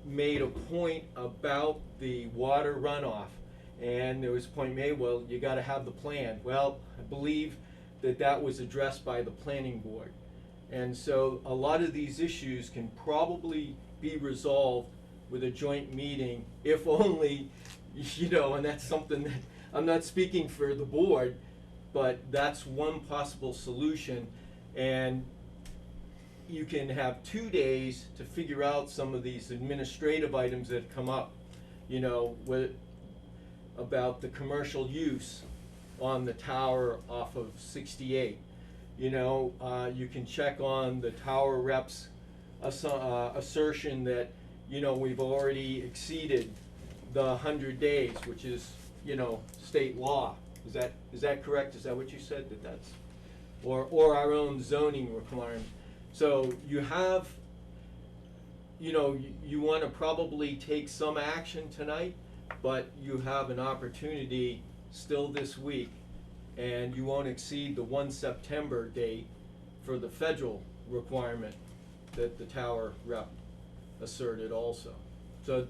made a point about the water runoff. And there was a point made, well, you gotta have the plan. Well, I believe that was addressed by the planning board. And so a lot of these issues can probably be resolved with a joint meeting, if only, you know, and that's something that, I'm not speaking for the board, but that's one possible solution. And you can have 2 days to figure out some of these administrative items that come up, you know, about the commercial use on the tower off of 68. You know, you can check on the tower rep's assertion that, you know, we've already exceeded the 100 days, which is, you know, state law. Is that correct? Is that what you said, that's, or our own zoning requirement? So you have, you know, you wanna probably take some action tonight, but you have an opportunity still this week, and you won't exceed the 1 September date for the federal requirement that the tower rep asserted also. So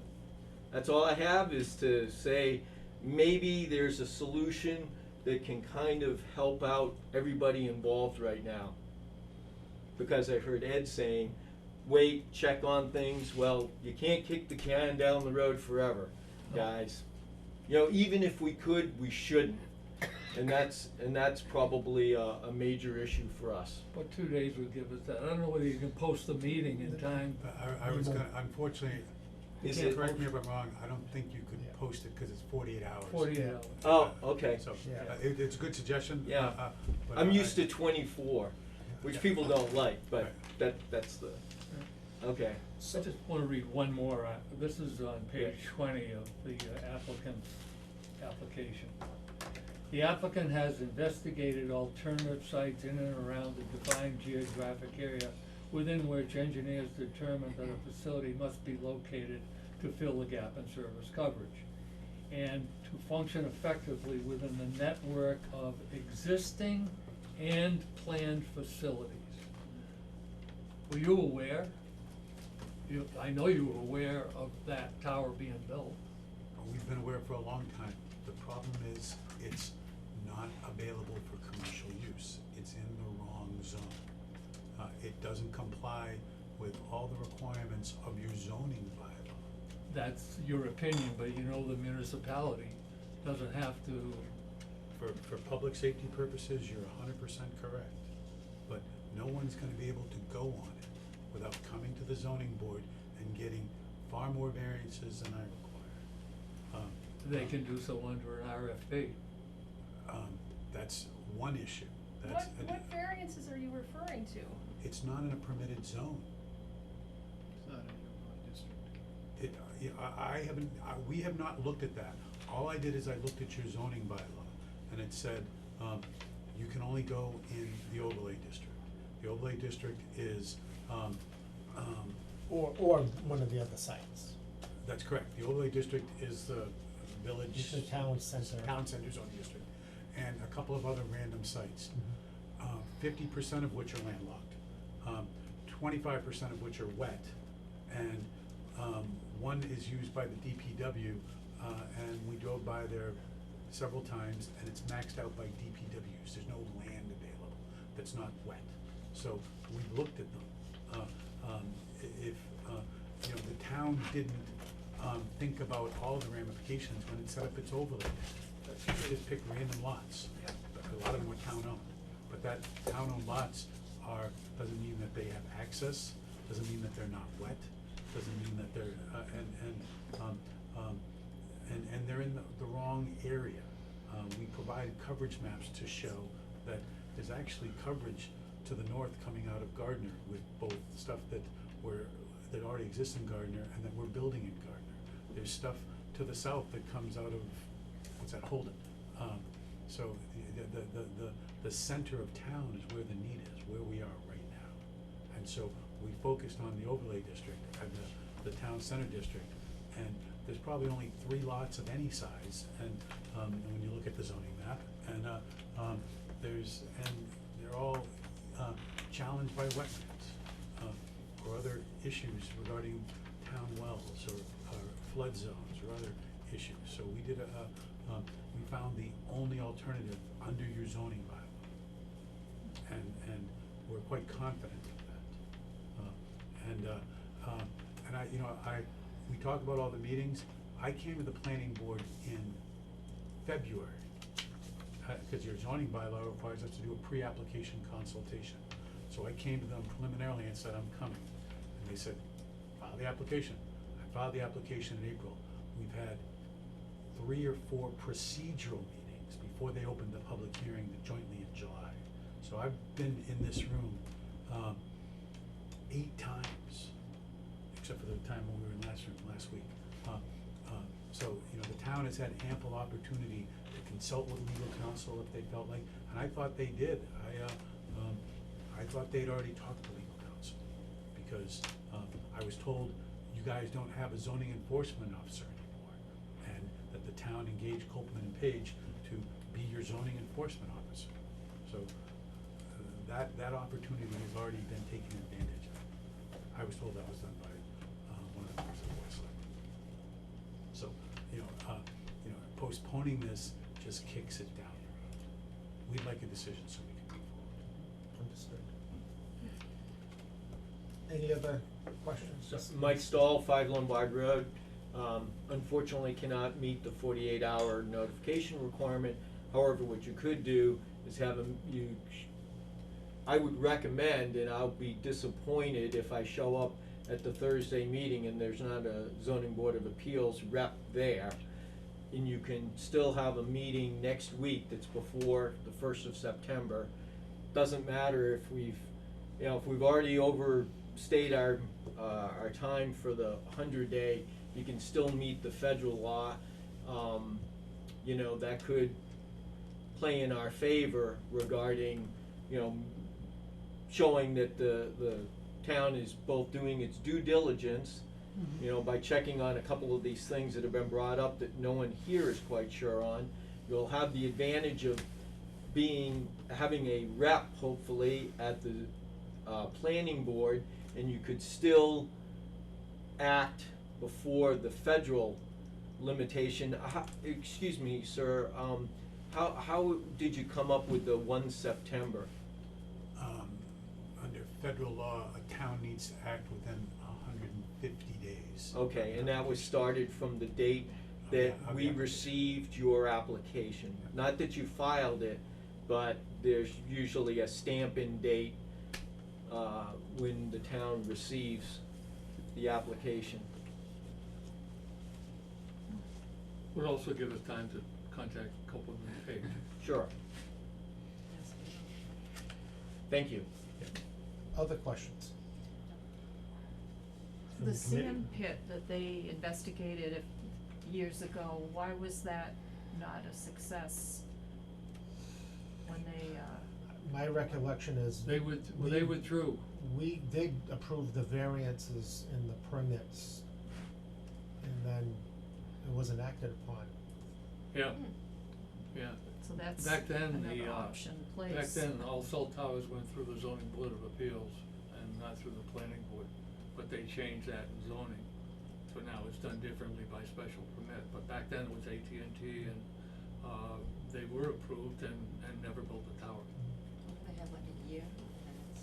that's all I have, is to say maybe there's a solution that can kind of help out everybody involved right now. Because I heard Ed saying, wait, check on things. Well, you can't kick the can down the road forever, guys. You know, even if we could, we shouldn't. And that's probably a major issue for us. But 2 days would give us that. I don't know whether you can post the meeting in time. I was gonna, unfortunately, Is it- correct me if I'm wrong, I don't think you could post it, cause it's 48 hours. 48 hours. Oh, okay. So, Yeah. it's a good suggestion. Yeah. But I'm I- used to 24, which people don't like, but Right. that's the, okay. I just wanna read one more, this is on page 20 of the applicant's application. The applicant has investigated alternative sites in and around the defined geographic area within which engineers determined that a facility must be located to fill the gap in service coverage and to function effectively within the network of existing and planned facilities. Were you aware? I know you were aware of that tower being built. We've been aware for a long time. The problem is, it's not available for commercial use. It's in the wrong zone. It doesn't comply with all the requirements of your zoning bylaw. That's your opinion, but you know the municipality doesn't have to. For public safety purposes, you're 100% correct. But no one's gonna be able to go on it without coming to the zoning board and getting far more variances than I require. They can do so under an RFP. That's one issue. What variances are you referring to? It's not in a permitted zone. It's not in the overlay district. We have not looked at that. All I did is I looked at your zoning bylaw, and it said, you can only go in the overlay district. The overlay district is, Or one of the other sites. that's correct, the overlay district is the village. It's the town center. Town center zone district, and a couple of other random sites. 50% of which are landlocked, 25% of which are wet, and one is used by the DPW, and we drove by there several times, and it's maxed out by DPWs. There's no land available that's not wet. So we've looked at them. If you know, the town didn't think about all the ramifications when it set up its overlay. It just picked random lots. A lot of them were town-owned. But that town-owned lots doesn't mean that they have access, doesn't mean that they're not wet, doesn't mean that they're, and they're in the wrong area. We provided coverage maps to show that there's actually coverage to the north coming out of Gardner with both stuff that already exists in Gardner and that we're building in Gardner. There's stuff to the south that comes out of, what's that, Holden. So the center of town is where the need is, where we are right now. And so we focused on the overlay district and the town center district. And there's probably only 3 lots of any size, and when you look at the zoning map, and they're all challenged by wetlands. or other issues regarding town wells or flood zones or other issues. So we did we found the only alternative under your zoning bylaw. And we're quite confident of that. And we talk about all the meetings. I came to the planning board in February, cause your zoning bylaw requires us to do a pre-application consultation. So I came to them preliminarily and said, I'm coming. And they said, file the application. I filed the application in April. We've had 3 or 4 procedural meetings before they opened the public hearing jointly in July. So I've been in this room 8 times, except for the time when we were in last week. So, the town has had ample opportunity to consult with legal counsel if they felt like, and I thought they did. I thought they'd already talked to legal counsel, because I was told you guys don't have a zoning enforcement officer anymore, and that the town engaged Copeland and Page to be your zoning enforcement officer. So that opportunity has already been taken advantage of. I was told that was done by one of the members of the Board of Selectmen. So, postponing this just kicks it down the road. We'd like a decision so we can move forward. Understood. Any other questions? Mike Stahl, 5 Lombard Road. Unfortunately cannot meet the 48-hour notification requirement. However, what you could do is have I would recommend, and I'll be disappointed if I show up at the Thursday meeting and there's not a zoning board of appeals rep there, and you can still have a meeting next week that's before the 1st of September. Doesn't matter if we've already overstayed our time for the 100-day, you can still meet the federal law. That could play in our favor regarding, showing that the town is both doing its due diligence, by checking on a couple of these things that have been brought up that no one here is quite sure on. You'll have the advantage of having a rep, hopefully, at the planning board, and you could still act before the federal limitation. Excuse me, sir, how did you come up with the 1 September? Under federal law, a town needs to act within 150 days. Okay, and that was started from the date that we received your application. Not that you filed it, but there's usually a stamp-in date when the town receives the application. Would also give us time to contact Copeland and Page. Sure. Yes, we will. Thank you. Other questions? From The committee? sand pit that they investigated years ago, why was that not a success when they, My recollection is. They withdrew. They approved the variances in the permits, and then it wasn't acted upon. Yeah, yeah. so that's Back then, another option placed? Back then, all cell towers went through the zoning board of appeals and not through the planning board, but they changed that in zoning. So now it's done differently by special permit, but back then it was AT&T and, they were approved and never built a tower. They had like a year, and it's.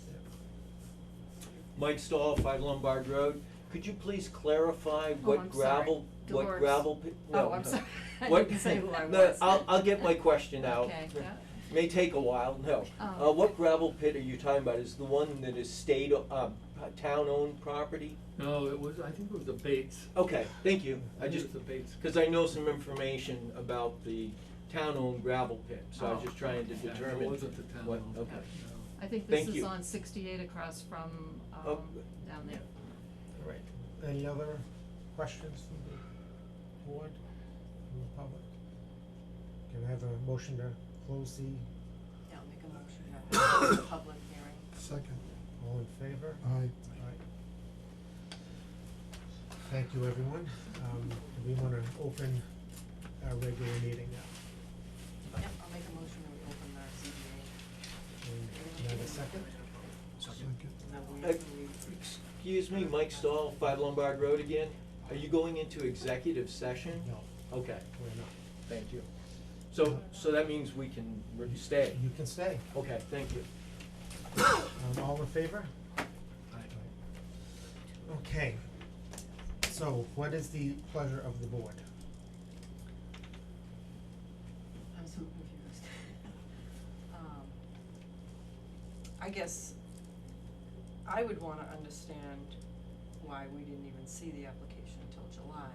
Mike Stahl, 5 Lombard Road. Could you please clarify what I'm gravel, sorry. what Dolores. gravel pit? Oh, I'm sorry. I What- didn't say who I No, was. I'll get my question out. Okay, yeah. May take a while, no. Oh. What gravel pit are you talking about? Is the one that is town-owned property? No, I think it was the Bates. Okay, thank you. I think it just, was the Bates. cause I know some information about the town-owned gravel pit, so I was Oh, just trying to Yeah, determine. it wasn't the town. what- owned, okay. no. I think this Thank is you. on 68 across from, Oh. down there. All right. Any other questions from the board, from the public? Can I have a motion to close the, Yeah, I'll make a motion to close the public hearing. Second. all in favor? Aye. Aye. Thank you, everyone. We wanna open our regular meeting now. Yep, I'll make a motion to open our ZBA. And can I have a second? Second. No, we, Uh, excuse me, Mike Stahl, 5 Lombard Road again. Are you going into executive session? No, Okay, we're not. thank you. So that means we can stay. You can stay. Okay, thank you. All in favor? Okay, so what is the pleasure of the board? I'm so confused. I guess I would wanna understand why we didn't even see the application until July,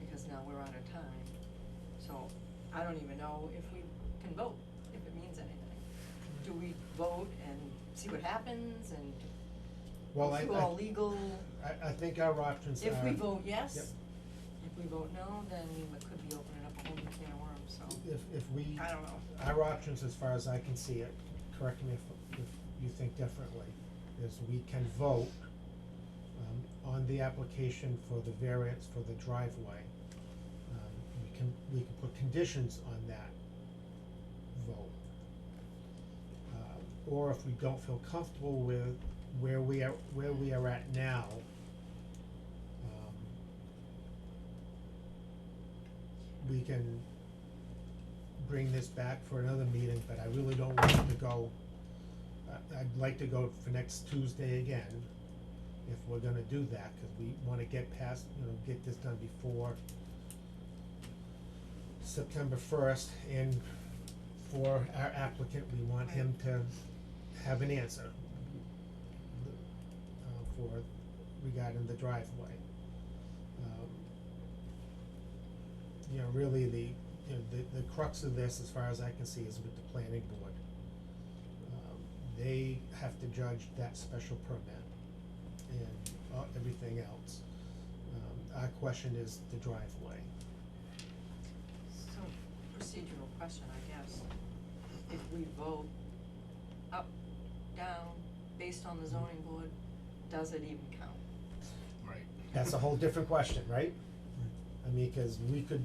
because now we're out of time. So I don't even know if we can vote, if it means anything. Do we vote and see what happens and Well, go through all legal? I think our options are. If we vote yes, Yep. if we vote no, then it could be opening up a whole new can of worms, so, If we, I don't know. our options, as far as I can see it, correct me if you think differently, is we can vote on the application for the variance for the driveway. We can put conditions on that vote. Or if we don't feel comfortable with where we are at now, we can bring this back for another meeting, but I really don't want to go, I'd like to go for next Tuesday again, if we're gonna do that, cause we wanna get past, get this done before September 1st, and for our applicant, we want him to have an answer for, regarding the driveway. Really the crux of this, as far as I can see, is with the planning board. They have to judge that special permit and everything else. Our question is the driveway. So, procedural question, I guess. If we vote up, down, based on the zoning board, does it even count? Right. That's a whole different question, right? I mean, cause we could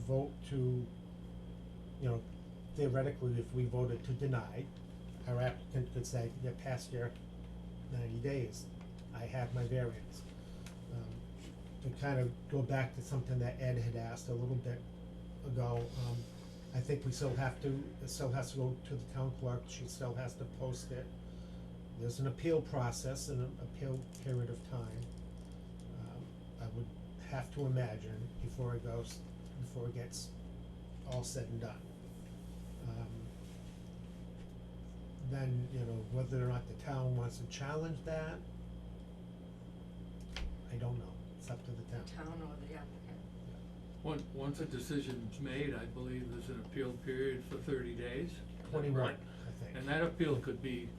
vote to, theoretically, if we voted to deny, our applicant could say, you're past your 90 days, I have my variance. To kind of go back to something that Ed had asked a little bit ago, I think we still have to, it still has to go to the town clerk, she still has to post it. There's an appeal process and an appeal period of time. I would have to imagine before it gets all said and done. Then, whether or not the town wants to challenge that, I don't know, it's up to the town. Town or the applicant? Once a decision's made, I believe there's an appeal period for 30 days. Is that 21, right? I think. And that appeal could be,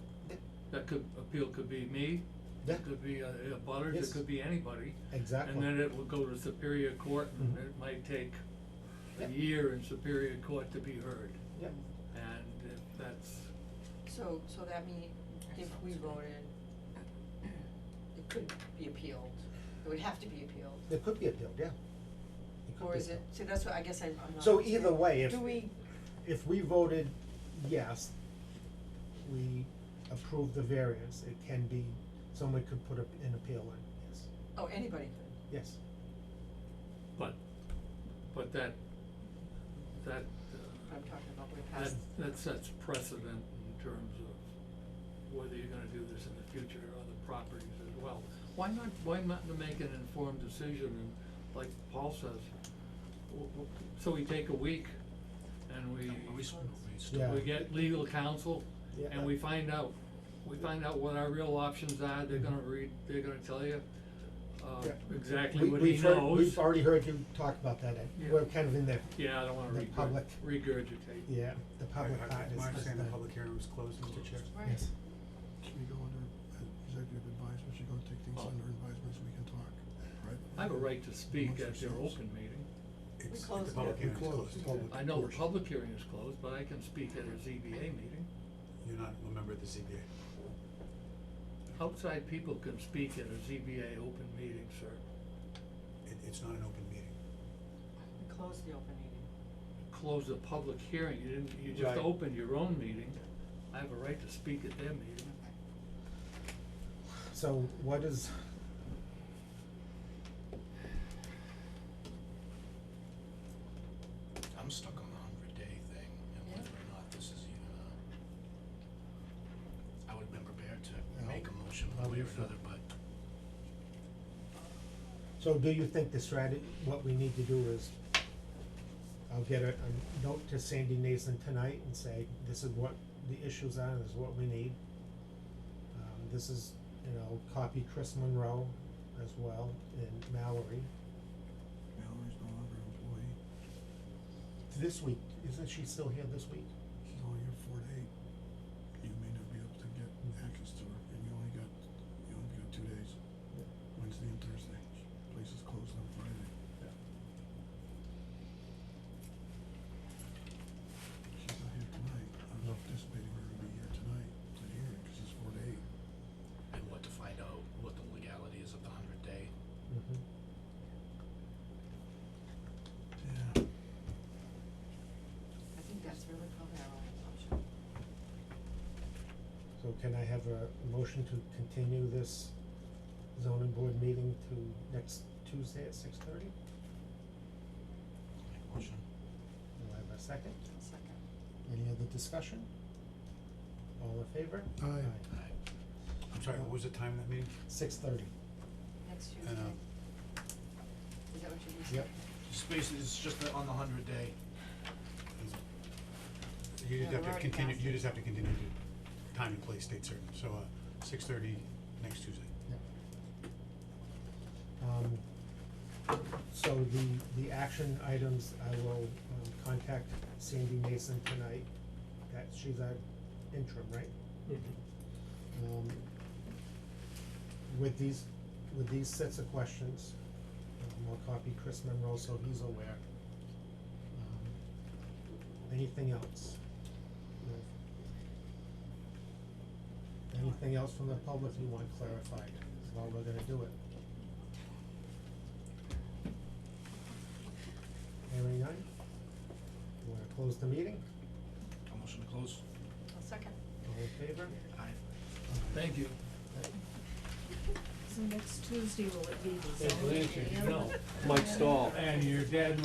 appeal could be me, Yeah. it could be a butters, Yes. it could be anybody. Exactly. And then it will go to Superior Court, and Mhm. it might take a Yep. year in Superior Court to be heard. Yep. And if that's, So that means if we voted, it could be appealed, it would have to be appealed, It could be appealed, yeah. could or be is it, appealed. see, that's what, I guess I'm not. So either way, Do we, if we voted yes, we approve the variance, it can be, someone could put an appeal in, yes, oh, anybody could, yes. but that, I'm talking about way past. that sets precedent in terms of whether you're gonna do this in the future or other properties as well. Why not to make an informed decision, and like Paul says, so we take a week and we Yeah. get legal counsel Yeah. and we find out what our real options are, they're gonna tell you Yeah. exactly what he We've heard, knows. we've already heard you talk about that, Ed. Yeah. We're kind of in the, Yeah, I don't wanna the public- regurgitate. yeah, the public part is. My is understanding, the the- public hearing was closed, Mr. Chair. Right. Yes. Should we go under executive advisement, should go take things Oh. under advisement so we can talk, right? I have a right to speak Amongst at their ourselves. open meeting. It's, closed the public it. hearing is We closed. closed the public I know the portion. public hearing is closed, but I can speak at a ZBA meeting. You're not a member of the ZBA. Outside people can speak at a ZBA open meeting, sir. It's not an open meeting. We closed the open meeting. Close a public hearing, you just Right. opened your own meeting. I have a right to speak at their meeting. so what is, I'm stuck on the 100-day thing and Yeah. whether or not this is even I would have been prepared to No. make a motion I'll one way or leave that. another, but so do you think the what we need to do is, I'll get a note to Sandy Nason tonight and say, this is what the issues are, this is what we need. This is, you know, copy Chris Monroe as well, and Mallory. Mallory's no longer an employee, This week, isn't she still here this week? she's only here 4 to 8. You may not be able to get access to her, and you only got 2 days. Yeah. Wednesday and Thursday, place is closed on Friday. She's not here tonight, I'm not anticipating her to be here tonight to the hearing, cause it's 4 to 8. and what to find out what the legality is of the 100-day. Mm-hmm. Yeah. I think that's really probably our only option. So can I have a motion to continue this zoning board meeting to next Tuesday at 6:30? Make a motion. Do I have a second? Second. Any other discussion? All in favor? Aye. Aye. I'm sorry, what was the time of that meeting? 6:30. Next Tuesday. And, Is that what you said? Yep. It's basically, it's just on the 100-day. You Yeah, just have we're to already continue, past you it. just have to continue to time and place, date certain, so, 6:30 next Tuesday. So the action items, I will contact Sandy Mason tonight, that she's our interim, right? With these sets of questions, I'll copy Chris Monroe so he's aware. Anything else? No. Anything else from the public you want clarified? That's how we're gonna do it. Hearing none? You wanna close the meeting? A motion to close. A second. All in favor? Aye. Thank you. So next Tuesday will it be the Hey, zoning Blanchard, and no. Mike Stahl. And your deadline